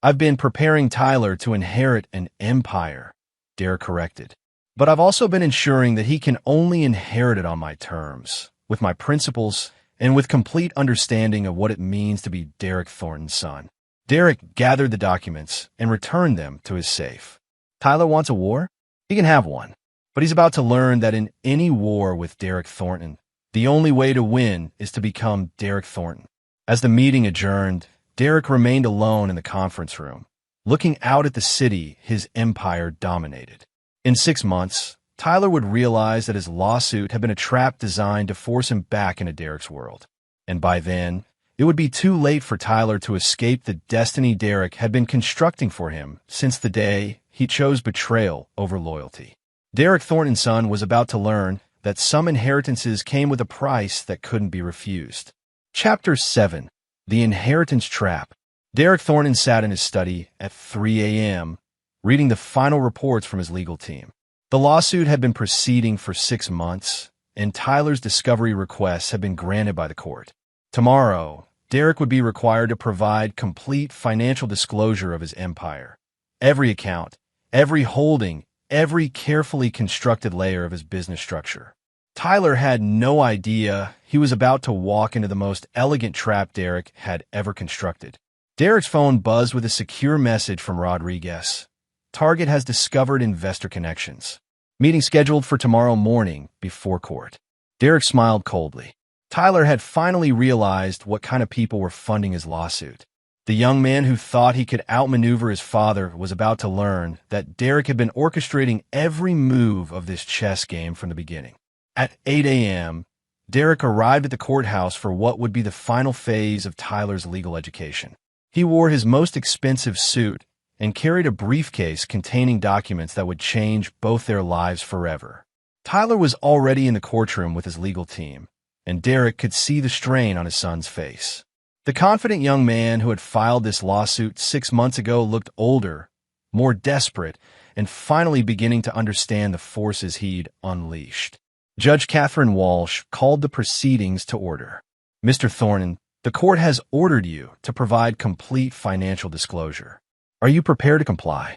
I've been preparing Tyler to inherit an empire, Derek corrected. But I've also been ensuring that he can only inherit it on my terms, with my principles, and with complete understanding of what it means to be Derek Thornton's son. Derek gathered the documents and returned them to his safe. Tyler wants a war? He can have one. But he's about to learn that in any war with Derek Thornton, the only way to win is to become Derek Thornton. As the meeting adjourned, Derek remained alone in the conference room, looking out at the city his empire dominated. In 6 months, Tyler would realize that his lawsuit had been a trap designed to force him back into Derek's world. And by then, it would be too late for Tyler to escape the destiny Derek had been constructing for him since the day he chose betrayal over loyalty. Derek Thornton's son was about to learn that some inheritances came with a price that couldn't be refused. Chapter 7. The Inheritance Trap. Derek Thornton sat in his study at 3 a.m., reading the final reports from his legal team. The lawsuit had been proceeding for 6 months, and Tyler's discovery requests had been granted by the court. Tomorrow, Derek would be required to provide complete financial disclosure of his empire. Every account, every holding, every carefully constructed layer of his business structure. Tyler had no idea he was about to walk into the most elegant trap Derek had ever constructed. Derek's phone buzzed with a secure message from Rodriguez. Target has discovered investor connections. Meeting scheduled for tomorrow morning before court. Derek smiled coldly. Tyler had finally realized what kind of people were funding his lawsuit. The young man who thought he could outmaneuver his father was about to learn that Derek had been orchestrating every move of this chess game from the beginning. At 8 a.m., Derek arrived at the courthouse for what would be the final phase of Tyler's legal education. He wore his most expensive suit and carried a briefcase containing documents that would change both their lives forever. Tyler was already in the courtroom with his legal team, and Derek could see the strain on his son's face. The confident young man who had filed this lawsuit 6 months ago looked older, more desperate, and finally beginning to understand the forces he'd unleashed. Judge Catherine Walsh called the proceedings to order. Mr. Thornton, the court has ordered you to provide complete financial disclosure. Are you prepared to comply?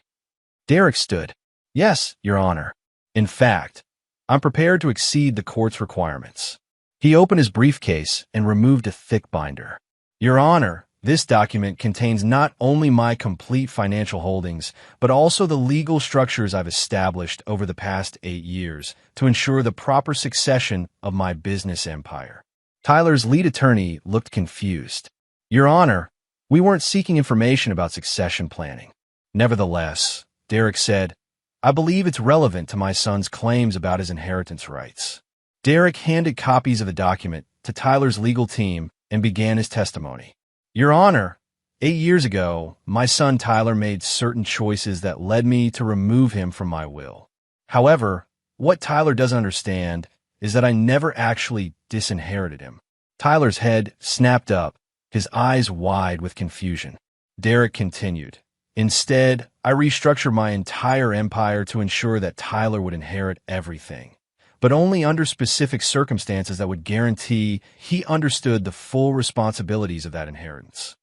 Derek stood. Yes, Your Honor. In fact, I'm prepared to exceed the court's requirements. He opened his briefcase and removed a thick binder. Your Honor, this document contains not only my complete financial holdings, but also the legal structures I've established over the past 8 years to ensure the proper succession of my business empire. Tyler's lead attorney looked confused. Your Honor, we weren't seeking information about succession planning. Nevertheless, Derek said, I believe it's relevant to my son's claims about his inheritance rights. Derek handed copies of the document to Tyler's legal team and began his testimony. Your Honor, 8 years ago, my son Tyler made certain choices that led me to remove him from my will. However, what Tyler doesn't understand is that I never actually disinherited him. Tyler's head snapped up, his eyes wide with confusion. Derek continued. Instead, I restructured my entire empire to ensure that Tyler would inherit everything, but only under specific circumstances that would guarantee he understood the full responsibilities of that inheritance.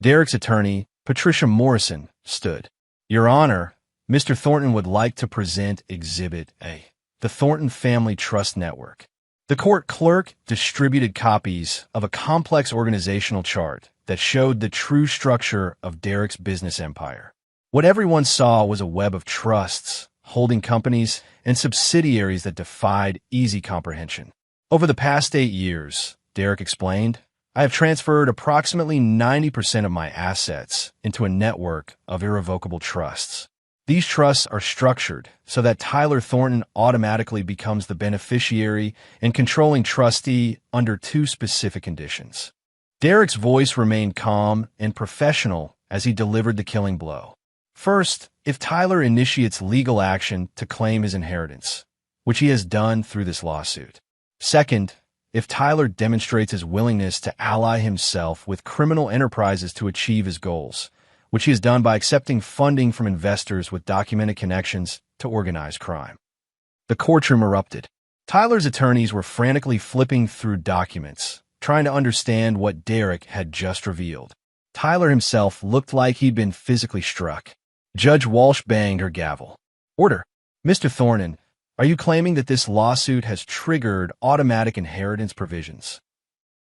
Derek's attorney, Patricia Morrison, stood. Your Honor, Mr. Thornton would like to present Exhibit A, the Thornton Family Trust Network. The court clerk distributed copies of a complex organizational chart that showed the true structure of Derek's business empire. What everyone saw was a web of trusts, holding companies, and subsidiaries that defied easy comprehension. Over the past 8 years, Derek explained, I have transferred approximately 90% of my assets into a network of irrevocable trusts. These trusts are structured so that Tyler Thornton automatically becomes the beneficiary and controlling trustee under 2 specific conditions. Derek's voice remained calm and professional as he delivered the killing blow. First, if Tyler initiates legal action to claim his inheritance, which he has done through this lawsuit. Second, if Tyler demonstrates his willingness to ally himself with criminal enterprises to achieve his goals, which he has done by accepting funding from investors with documented connections to organized crime. The courtroom erupted. Tyler's attorneys were frantically flipping through documents, trying to understand what Derek had just revealed. Tyler himself looked like he'd been physically struck. Judge Walsh banged her gavel. Order. Mr. Thornton, are you claiming that this lawsuit has triggered automatic inheritance provisions?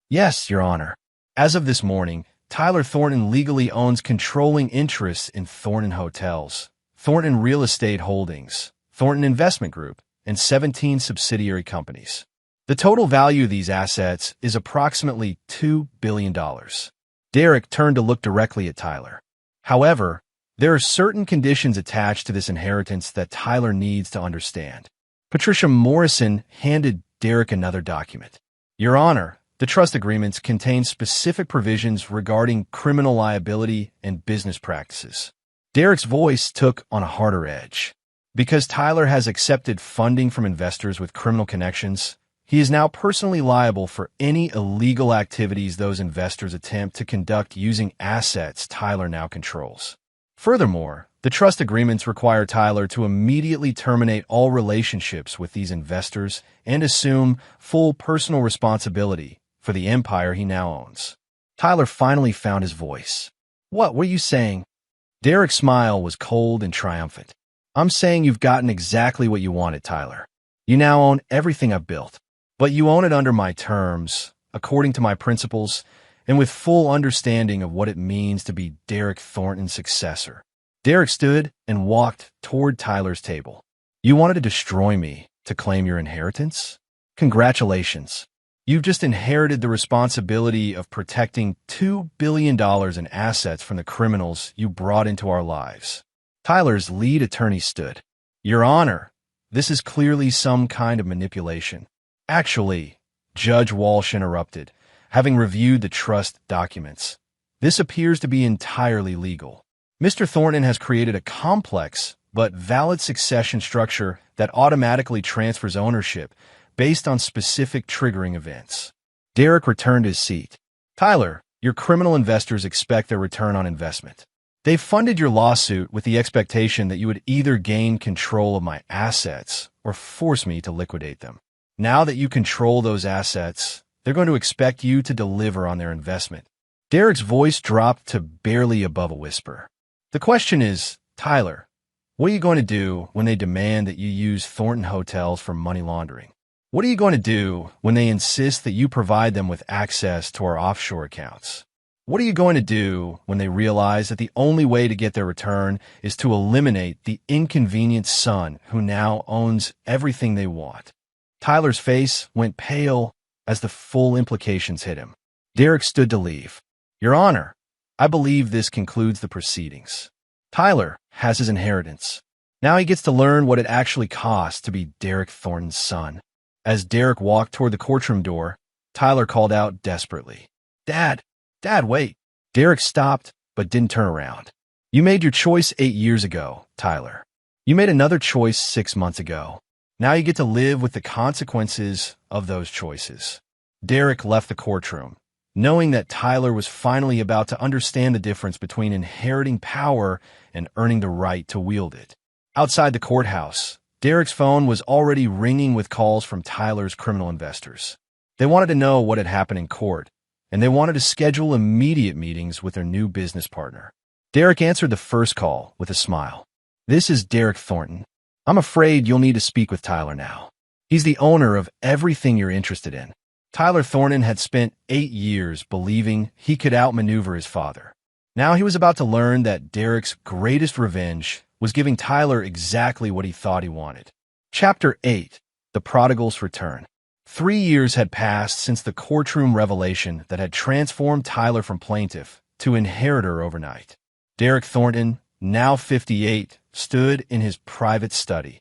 Yes, Your Honor. As of this morning, Tyler Thornton legally owns controlling interests in Thornton Hotels, Thornton Real Estate Holdings, Thornton Investment Group, and 17 subsidiary companies. The total value of these assets is approximately $2 billion. Derek turned to look directly at Tyler. However, there are certain conditions attached to this inheritance that Tyler needs to understand. Patricia Morrison handed Derek another document. Your Honor, the trust agreements contain specific provisions regarding criminal liability and business practices. Derek's voice took on a harder edge. Because Tyler has accepted funding from investors with criminal connections, he is now personally liable for any illegal activities those investors attempt to conduct using assets Tyler now controls. Furthermore, the trust agreements require Tyler to immediately terminate all relationships with these investors and assume full personal responsibility for the empire he now owns. Tyler finally found his voice. What were you saying? Derek's smile was cold and triumphant. I'm saying you've gotten exactly what you wanted, Tyler. You now own everything I've built, but you own it under my terms, according to my principles, and with full understanding of what it means to be Derek Thornton's successor. Derek stood and walked toward Tyler's table. You wanted to destroy me to claim your inheritance? Congratulations. You've just inherited the responsibility of protecting $2 billion in assets from the criminals you brought into our lives. Tyler's lead attorney stood. Your Honor, this is clearly some kind of manipulation. Actually, Judge Walsh interrupted, having reviewed the trust documents. This appears to be entirely legal. Mr. Thornton has created a complex but valid succession structure that automatically transfers ownership based on specific triggering events. Derek returned to his seat. Tyler, your criminal investors expect their return on investment. They've funded your lawsuit with the expectation that you would either gain control of my assets or force me to liquidate them. Now that you control those assets, they're going to expect you to deliver on their investment. Derek's voice dropped to barely above a whisper. The question is, Tyler, what are you going to do when they demand that you use Thornton Hotels for money laundering? What are you going to do when they insist that you provide them with access to our offshore accounts? What are you going to do when they realize that the only way to get their return is to eliminate the inconvenient son who now owns everything they want? Tyler's face went pale as the full implications hit him. Derek stood to leave. Your Honor, I believe this concludes the proceedings. Tyler has his inheritance. Now he gets to learn what it actually costs to be Derek Thornton's son. As Derek walked toward the courtroom door, Tyler called out desperately, "Dad! Dad, wait!" Derek stopped, but didn't turn around. "You made your choice 8 years ago, Tyler. You made another choice 6 months ago. Now you get to live with the consequences of those choices." Derek left the courtroom, knowing that Tyler was finally about to understand the difference between inheriting power and earning the right to wield it. Outside the courthouse, Derek's phone was already ringing with calls from Tyler's criminal investors. They wanted to know what had happened in court, and they wanted to schedule immediate meetings with their new business partner. Derek answered the first call with a smile. "This is Derek Thornton. I'm afraid you'll need to speak with Tyler now. He's the owner of everything you're interested in." Tyler Thornton had spent 8 years believing he could outmaneuver his father. Now he was about to learn that Derek's greatest revenge was giving Tyler exactly what he thought he wanted. Chapter 8: The Prodigal's Return. 3 years had passed since the courtroom revelation that had transformed Tyler from plaintiff to inheritor overnight. Derek Thornton, now 58, stood in his private study,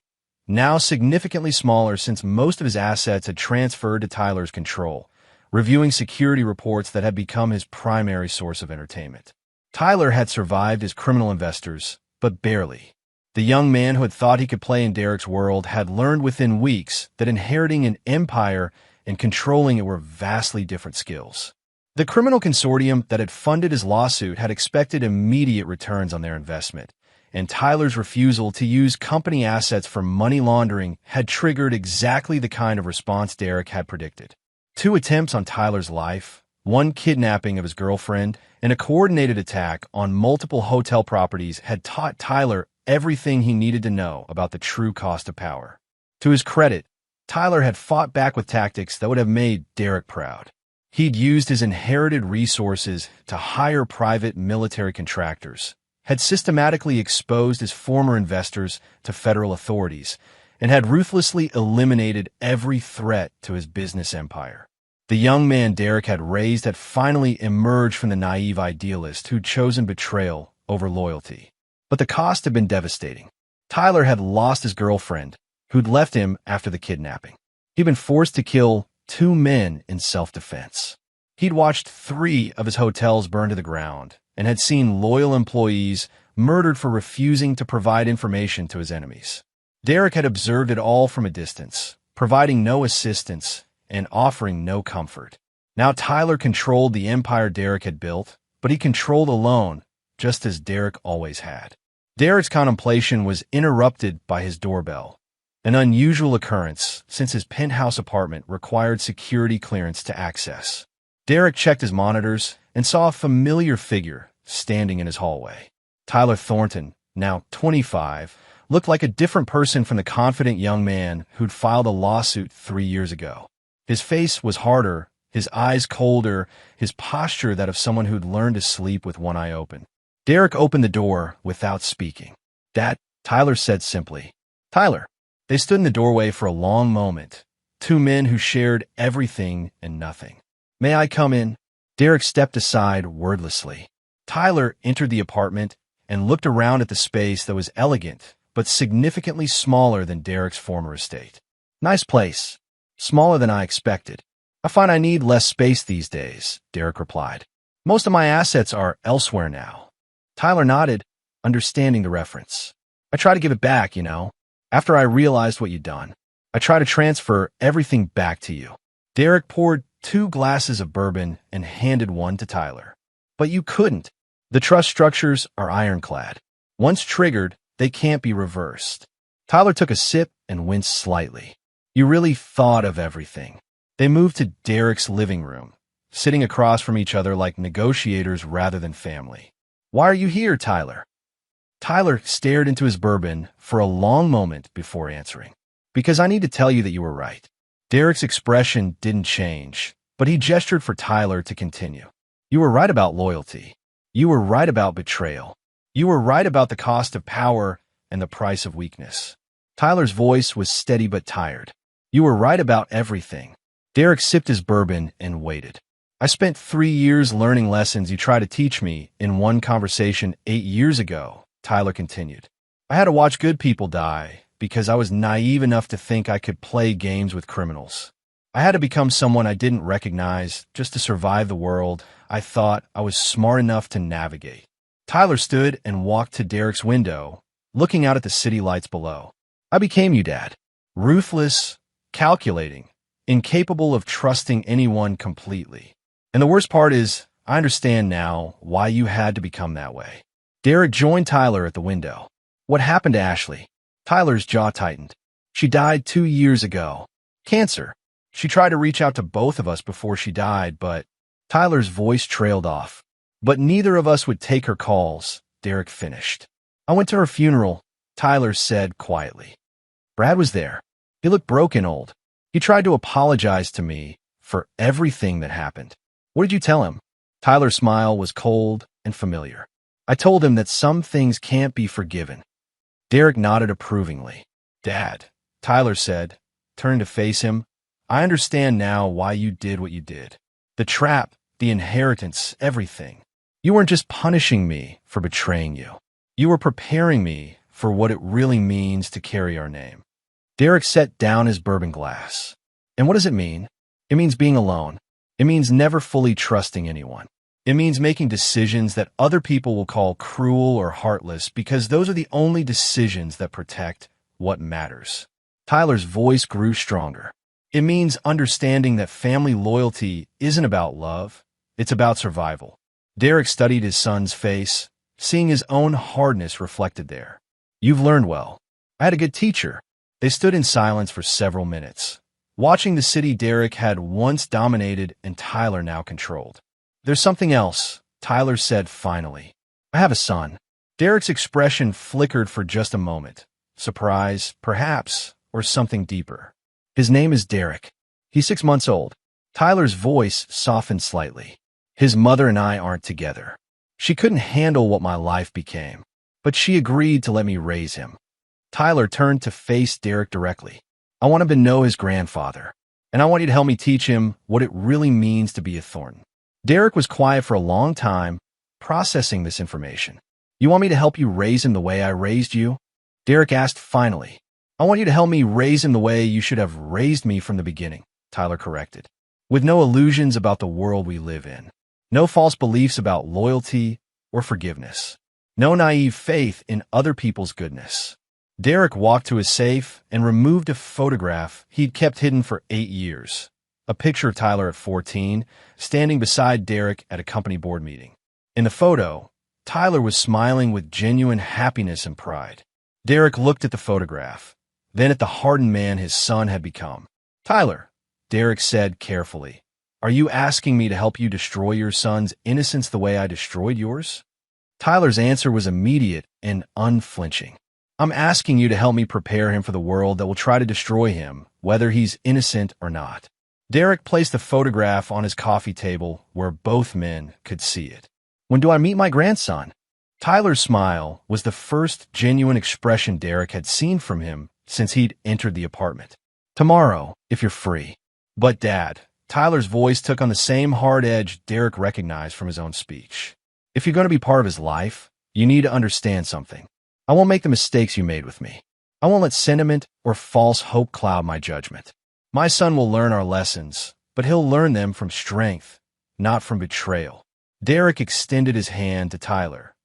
now significantly smaller since most of his assets had transferred to Tyler's control, reviewing security reports that had become his primary source of entertainment. Tyler had survived his criminal investors, but barely. The young man who had thought he could play in Derek's world had learned within weeks that inheriting an empire and controlling it were vastly different skills. The criminal consortium that had funded his lawsuit had expected immediate returns on their investment, and Tyler's refusal to use company assets for money laundering had triggered exactly the kind of response Derek had predicted. 2 attempts on Tyler's life, 1 kidnapping of his girlfriend, and a coordinated attack on multiple hotel properties had taught Tyler everything he needed to know about the true cost of power. To his credit, Tyler had fought back with tactics that would have made Derek proud. He'd used his inherited resources to hire private military contractors, had systematically exposed his former investors to federal authorities, and had ruthlessly eliminated every threat to his business empire. The young man Derek had raised had finally emerged from the naive idealist who'd chosen betrayal over loyalty. But the cost had been devastating. Tyler had lost his girlfriend, who'd left him after the kidnapping. He'd been forced to kill 2 men in self-defense. He'd watched 3 of his hotels burn to the ground and had seen loyal employees murdered for refusing to provide information to his enemies. Derek had observed it all from a distance, providing no assistance and offering no comfort. Now Tyler controlled the empire Derek had built, but he controlled alone, just as Derek always had. Derek's contemplation was interrupted by his doorbell, an unusual occurrence since his penthouse apartment required security clearance to access. Derek checked his monitors and saw a familiar figure standing in his hallway. Tyler Thornton, now 25, looked like a different person from the confident young man who'd filed a lawsuit 3 years ago. His face was harder, his eyes colder, his posture that of someone who'd learned to sleep with one eye open. Derek opened the door without speaking. "Dad," Tyler said simply. "Tyler." They stood in the doorway for a long moment, 2 men who shared everything and nothing. "May I come in?" Derek stepped aside wordlessly. Tyler entered the apartment and looked around at the space that was elegant, but significantly smaller than Derek's former estate. "Nice place. Smaller than I expected. I find I need less space these days," Derek replied. "Most of my assets are elsewhere now." Tyler nodded, understanding the reference. "I try to give it back, after I realized what you'd done. I try to transfer everything back to you." Derek poured 2 glasses of bourbon and handed one to Tyler. "But you couldn't. The trust structures are ironclad. Once triggered, they can't be reversed." Tyler took a sip and winced slightly. "You really thought of everything." They moved to Derek's living room, sitting across from each other like negotiators rather than family. "Why are you here, Tyler?" Tyler stared into his bourbon for a long moment before answering. "Because I need to tell you that you were right." Derek's expression didn't change, but he gestured for Tyler to continue. "You were right about loyalty. You were right about betrayal. You were right about the cost of power and the price of weakness." Tyler's voice was steady but tired. "You were right about everything." Derek sipped his bourbon and waited. "I spent 3 years learning lessons you tried to teach me in one conversation 8 years ago," Tyler continued. "I had to watch good people die because I was naive enough to think I could play games with criminals. I had to become someone I didn't recognize just to survive the world I thought I was smart enough to navigate. Tyler stood and walked to Derek's window, looking out at the city lights below. I became you, Dad. Ruthless, calculating, incapable of trusting anyone completely. And the worst part is, I understand now why you had to become that way. Derek joined Tyler at the window. What happened to Ashley? Tyler's jaw tightened. She died 2 years ago. Cancer. She tried to reach out to both of us before she died, but Tyler's voice trailed off. But neither of us would take her calls, Derek finished. I went to her funeral, Tyler said quietly. Brad was there. He looked broken old. He tried to apologize to me for everything that happened. What did you tell him? Tyler's smile was cold and familiar. I told him that some things can't be forgiven. Derek nodded approvingly. Dad, Tyler said, turned to face him. I understand now why you did what you did. The trap, the inheritance, everything. You weren't just punishing me for betraying you. You were preparing me for what it really means to carry our name. Derek set down his bourbon glass. And what does it mean? It means being alone. It means never fully trusting anyone. It means making decisions that other people will call cruel or heartless because those are the only decisions that protect what matters. Tyler's voice grew stronger. It means understanding that family loyalty isn't about love, it's about survival. Derek studied his son's face, seeing his own hardness reflected there. You've learned well. I had a good teacher. They stood in silence for several minutes, watching the city Derek had once dominated and Tyler now controlled. There's something else, Tyler said finally. I have a son. Derek's expression flickered for just a moment. Surprise, perhaps, or something deeper. His name is Derek. He's 6 months old. Tyler's voice softened slightly. His mother and I aren't together. She couldn't handle what my life became, but she agreed to let me raise him. Tyler turned to face Derek directly. I want him to know his grandfather, and I want you to help me teach him what it really means to be a Thornton. Derek was quiet for a long time, processing this information. You want me to help you raise him the way I raised you? Derek asked finally. I want you to help me raise him the way you should have raised me from the beginning, Tyler corrected. With no illusions about the world we live in. No false beliefs about loyalty or forgiveness. No naive faith in other people's goodness. Derek walked to his safe and removed a photograph he'd kept hidden for 8 years. A picture of Tyler at 14, standing beside Derek at a company board meeting. In the photo, Tyler was smiling with genuine happiness and pride. Derek looked at the photograph, then at the hardened man his son had become. Tyler, Derek said carefully, are you asking me to help you destroy your son's innocence the way I destroyed yours? Tyler's answer was immediate and unflinching. I'm asking you to help me prepare him for the world that will try to destroy him, whether he's innocent or not. Derek placed the photograph on his coffee table where both men could see it. When do I meet my grandson? Tyler's smile was the first genuine expression Derek had seen from him since he'd entered the apartment. Tomorrow, if you're free. But Dad, Tyler's voice took on the same hard edge Derek recognized from his own speech. If you're going to be part of his life, you need to understand something. I won't make the mistakes you made with me. I won't let sentiment or false hope cloud my judgment. My son will learn our lessons, but he'll learn them from strength, not from betrayal. Derek extended his hand to Tyler,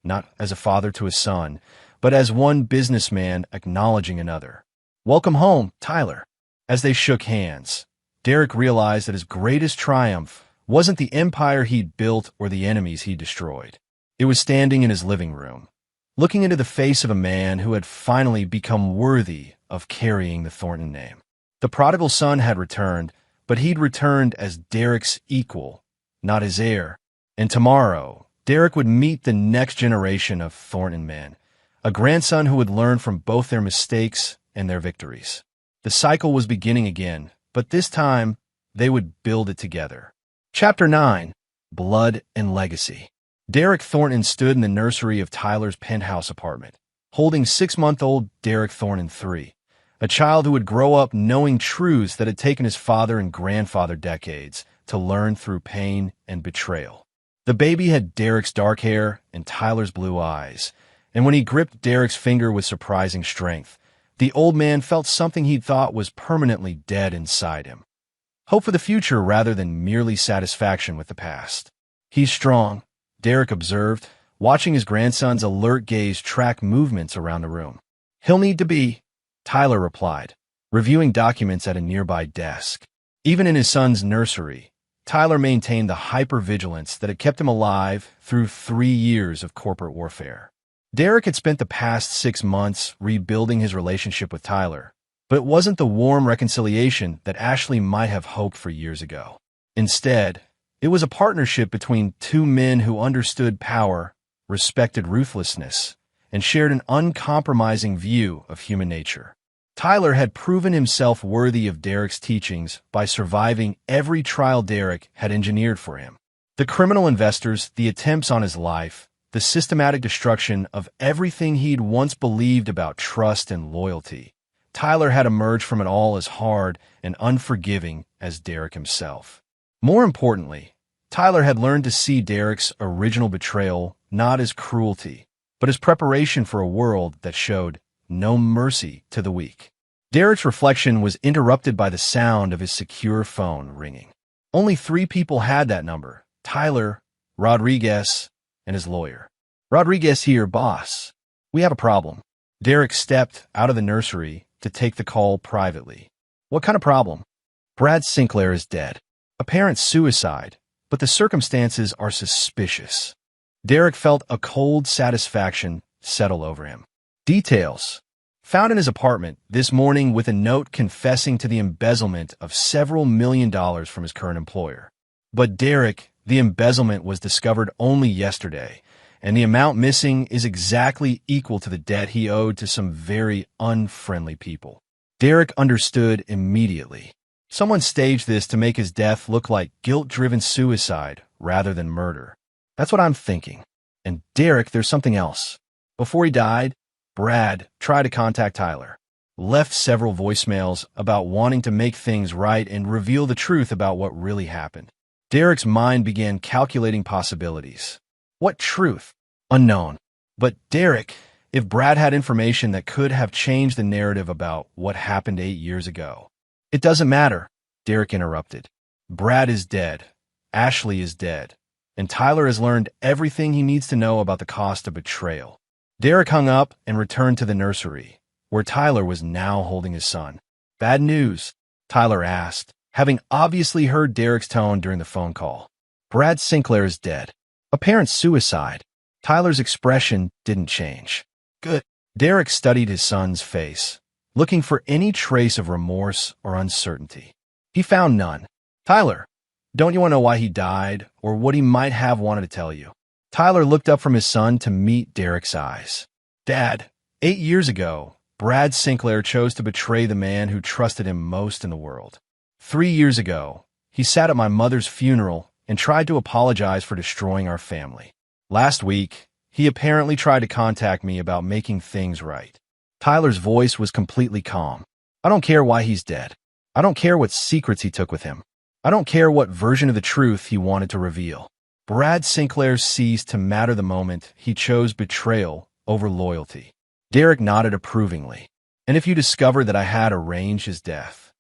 not as a father to his son, but as one businessman acknowledging another. Welcome home, Tyler. As they shook hands, Derek realized that his greatest triumph wasn't the empire he'd built or the enemies he'd destroyed. It was standing in his living room, looking into the face of a man who had finally become worthy of carrying the Thornton name. The prodigal son had returned, but he'd returned as Derek's equal, not his heir. And tomorrow, Derek would meet the next generation of Thornton men, a grandson who would learn from both their mistakes and their victories. The cycle was beginning again, but this time, they would build it together. Chapter 9, Blood and Legacy. Derek Thornton stood in the nursery of Tyler's penthouse apartment, holding 6-month-old Derek Thornton III. A child who would grow up knowing truths that had taken his father and grandfather decades to learn through pain and betrayal. The baby had Derek's dark hair and Tyler's blue eyes, and when he gripped Derek's finger with surprising strength, The old man felt something he'd thought was permanently dead inside him. Hope for the future rather than merely satisfaction with the past. He's strong, Derek observed, watching his grandson's alert gaze track movements around the room. He'll need to be, Tyler replied, reviewing documents at a nearby desk. Even in his son's nursery, Tyler maintained the hypervigilance that had kept him alive through 3 years of corporate warfare. Derek had spent the past 6 months rebuilding his relationship with Tyler, but it wasn't the warm reconciliation that Ashley might have hoped for years ago. Instead, it was a partnership between two men who understood power, respected ruthlessness, and shared an uncompromising view of human nature. Tyler had proven himself worthy of Derek's teachings by surviving every trial Derek had engineered for him. The criminal investors, the attempts on his life, the systematic destruction of everything he'd once believed about trust and loyalty. Tyler had emerged from it all as hard and unforgiving as Derek himself. More importantly, Tyler had learned to see Derek's original betrayal not as cruelty, but as preparation for a world that showed no mercy to the weak. Derek's reflection was interrupted by the sound of his secure phone ringing. Only 3 people had that number: Tyler, Rodriguez, and his lawyer. Rodriguez here, boss. We have a problem. Derek stepped out of the nursery to take the call privately. What kind of problem? Brad Sinclair is dead. Apparent suicide, but the circumstances are suspicious. Derek felt a cold satisfaction settle over him. Details. Found in his apartment this morning with a note confessing to the embezzlement of several $1 million from his current employer. But Derek, the embezzlement was discovered only yesterday, and the amount missing is exactly equal to the debt he owed to some very unfriendly people. Derek understood immediately. Someone staged this to make his death look like guilt-driven suicide rather than murder. That's what I'm thinking. And Derek, there's something else. Before he died, Brad tried to contact Tyler, left several voicemails about wanting to make things right and reveal the truth about what really happened. Derek's mind began calculating possibilities. What truth? Unknown. But Derek, if Brad had information that could have changed the narrative about what happened 8 years ago. It doesn't matter, Derek interrupted. Brad is dead. Ashley is dead. And Tyler has learned everything he needs to know about the cost of betrayal. Derek hung up and returned to the nursery, where Tyler was now holding his son. Bad news? Tyler asked, having obviously heard Derek's tone during the phone call. Brad Sinclair is dead. Apparent suicide. Tyler's expression didn't change. Good. Derek studied his son's face, looking for any trace of remorse or uncertainty. He found none. Tyler, don't you want to know why he died or what he might have wanted to tell you? Tyler looked up from his son to meet Derek's eyes. Dad, 8 years ago, Brad Sinclair chose to betray the man who trusted him most in the world. 3 years ago, he sat at my mother's funeral and tried to apologize for destroying our family. Last week, he apparently tried to contact me about making things right. Tyler's voice was completely calm. I don't care why he's dead. I don't care what secrets he took with him. I don't care what version of the truth he wanted to reveal. Brad Sinclair ceased to matter the moment he chose betrayal over loyalty. Derek nodded approvingly. And if you discovered that I had arranged his death?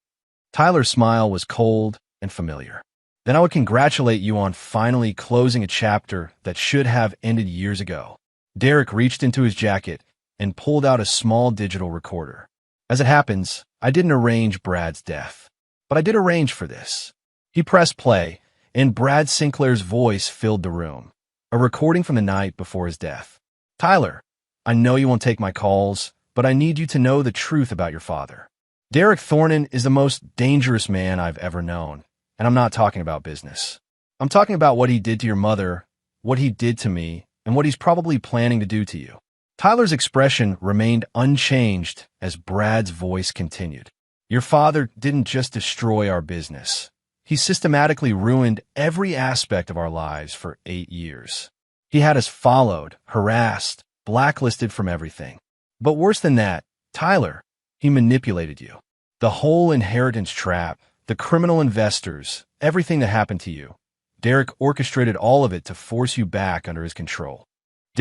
Tyler's smile was cold and familiar. Then I would congratulate you on finally closing a chapter that should have ended years ago. Derek reached into his jacket and pulled out a small digital recorder. As it happens, I didn't arrange Brad's death, but I did arrange for this. He pressed play, and Brad Sinclair's voice filled the room, a recording from the night before his death. Tyler, I know you won't take my calls, but I need you to know the truth about your father. Derek Thornton is the most dangerous man I've ever known, and I'm not talking about business. I'm talking about what he did to your mother, what he did to me, and what he's probably planning to do to you. Tyler's expression remained unchanged as Brad's voice continued. Your father didn't just destroy our business. He systematically ruined every aspect of our lives for 8 years. He had us followed, harassed, blacklisted from everything. But worse than that, Tyler, he manipulated you. The whole inheritance trap, the criminal investors, everything that happened to you. Derek orchestrated all of it to force you back under his control.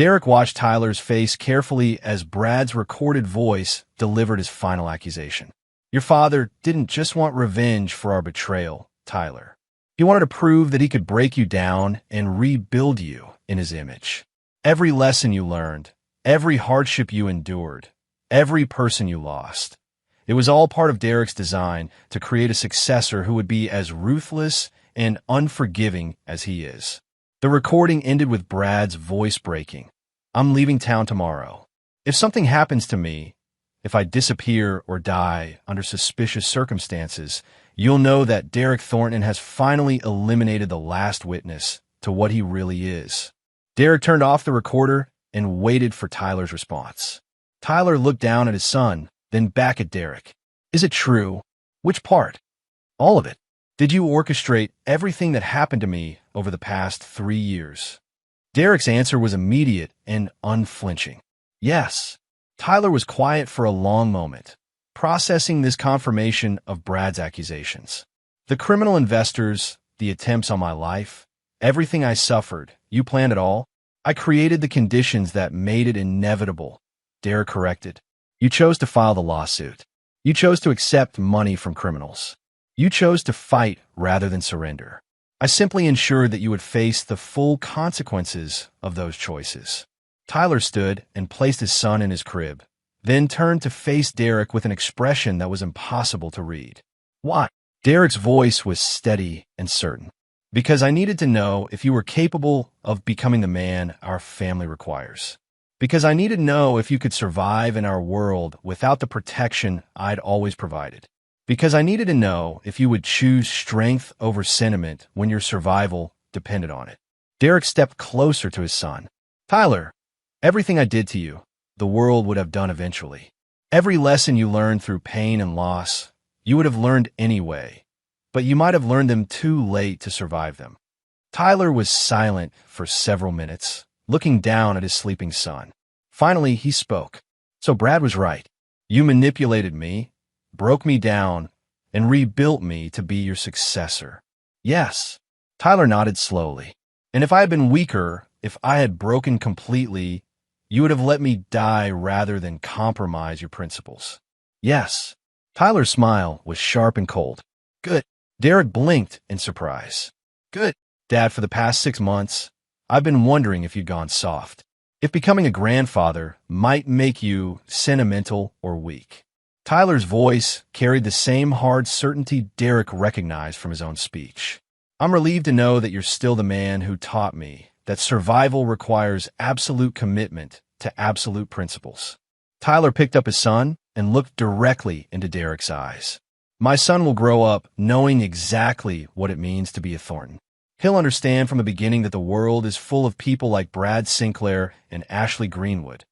Derek watched Tyler's face carefully as Brad's recorded voice delivered his final accusation. Your father didn't just want revenge for our betrayal, Tyler. He wanted to prove that he could break you down and rebuild you in his image. Every lesson you learned, every hardship you endured, every person you lost, it was all part of Derek's design to create a successor who would be as ruthless and unforgiving as he is. The recording ended with Brad's voice breaking. I'm leaving town tomorrow. If something happens to me, if I disappear or die under suspicious circumstances, you'll know that Derek Thornton has finally eliminated the last witness to what he really is. Derek turned off the recorder and waited for Tyler's response. Tyler looked down at his son, then back at Derek. Is it true? Which part? All of it. Did you orchestrate everything that happened to me over the past 3 years? Derek's answer was immediate and unflinching. Yes. Tyler was quiet for a long moment, processing this confirmation of Brad's accusations. The criminal investors, the attempts on my life, everything I suffered, you planned it all? I created the conditions that made it inevitable, Derek corrected. You chose to file the lawsuit. You chose to accept money from criminals. You chose to fight rather than surrender. I simply ensured that you would face the full consequences of those choices. Tyler stood and placed his son in his crib, then turned to face Derek with an expression that was impossible to read. Why? Derek's voice was steady and certain. Because I needed to know if you were capable of becoming the man our family requires. Because I needed to know if you could survive in our world without the protection I'd always provided. Because I needed to know if you would choose strength over sentiment when your survival depended on it. Derek stepped closer to his son. Tyler, everything I did to you, the world would have done eventually. Every lesson you learned through pain and loss, you would have learned anyway, but you might have learned them too late to survive them. Tyler was silent for several minutes, looking down at his sleeping son. Finally, he spoke. So Brad was right. You manipulated me, broke me down, and rebuilt me to be your successor. Yes. Tyler nodded slowly. And if I had been weaker, if I had broken completely, you would have let me die rather than compromise your principles. Yes. Tyler's smile was sharp and cold. Good. Derek blinked in surprise. Good. Dad, for the past 6 months, I've been wondering if you'd gone soft. If becoming a grandfather might make you sentimental or weak. Tyler's voice carried the same hard certainty Derek recognized from his own speech. I'm relieved to know that you're still the man who taught me that survival requires absolute commitment to absolute principles. Tyler picked up his son and looked directly into Derek's eyes. My son will grow up knowing exactly what it means to be a Thornton. He'll understand from the beginning that the world is full of people like Brad Sinclair and Ashley Greenwood.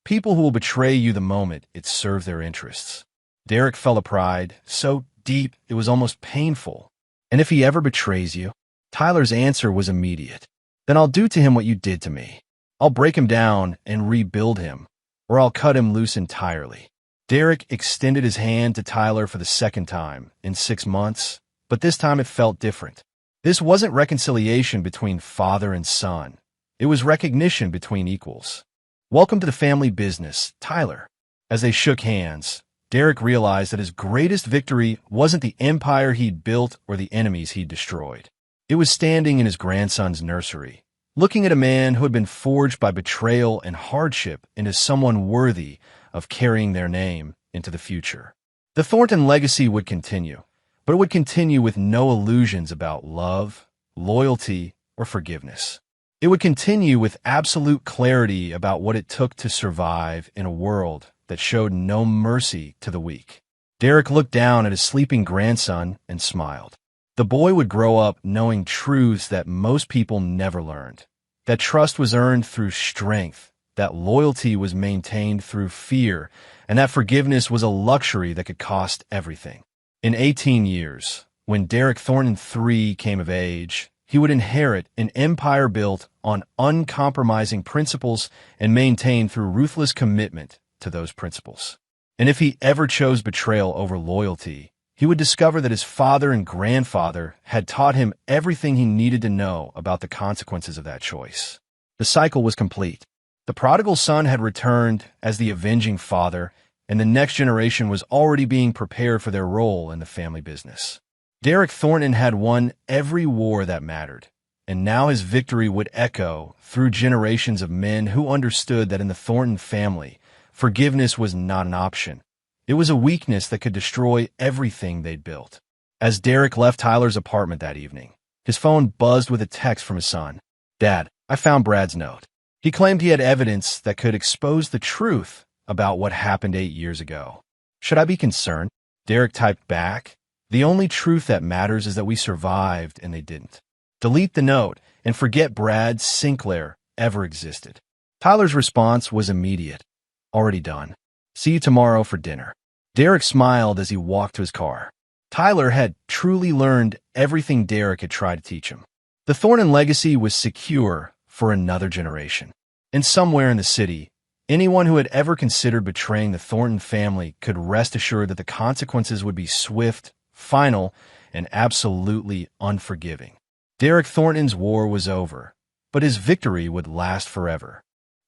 People who will betray you the moment it serves their interests. Derek felt a pride so deep it was almost painful. And if he ever betrays you? Tyler's answer was immediate. Then I'll do to him what you did to me. I'll break him down and rebuild him, or I'll cut him loose entirely. Derek extended his hand to Tyler for the second time in 6 months, but this time it felt different. This wasn't reconciliation between father and son. It was recognition between equals. Welcome to the family business, Tyler. As they shook hands, Derek realized that his greatest victory wasn't the empire he'd built or the enemies he'd destroyed. It was standing in his grandson's nursery, looking at a man who had been forged by betrayal and hardship into someone worthy of carrying their name into the future. The Thornton legacy would continue, but it would continue with no illusions about love, loyalty, or forgiveness. It would continue with absolute clarity about what it took to survive in a world that showed no mercy to the weak. Derek looked down at his sleeping grandson and smiled. The boy would grow up knowing truths that most people never learned. That trust was earned through strength, that loyalty was maintained through fear, and that forgiveness was a luxury that could cost everything. In 18 years, when Derek Thornton III came of age, he would inherit an empire built on uncompromising principles and maintained through ruthless commitment to those principles. And if he ever chose betrayal over loyalty, he would discover that his father and grandfather had taught him everything he needed to know about the consequences of that choice. The cycle was complete. The prodigal son had returned as the avenging father, and the next generation was already being prepared for their role in the family business. Derek Thornton had won every war that mattered, and now his victory would echo through generations of men who understood that in the Thornton family, forgiveness was not an option. It was a weakness that could destroy everything they'd built. As Derek left Tyler's apartment that evening, his phone buzzed with a text from his son. "Dad, I found Brad's note." He claimed he had evidence that could expose the truth about what happened 8 years ago. "Should I be concerned?" Derek typed back. "The only truth that matters is that we survived and they didn't. Delete the note and forget Brad Sinclair ever existed." Tyler's response was immediate. "Already done. See you tomorrow for dinner." Derek smiled as he walked to his car. Tyler had truly learned everything Derek had tried to teach him. The Thornton legacy was secure for another generation. And somewhere in the city, anyone who had ever considered betraying the Thornton family could rest assured that the consequences would be swift, final, and absolutely unforgiving. Derek Thornton's war was over, but his victory would last forever.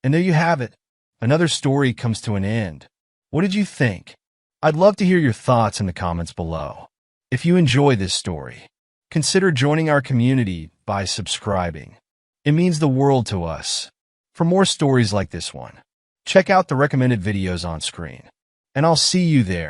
And there you have it. Another story comes to an end. What did you think? I'd love to hear your thoughts in the comments below. If you enjoy this story, consider joining our community by subscribing. It means the world to us. For more stories like this one, check out the recommended videos on screen, and I'll see you there.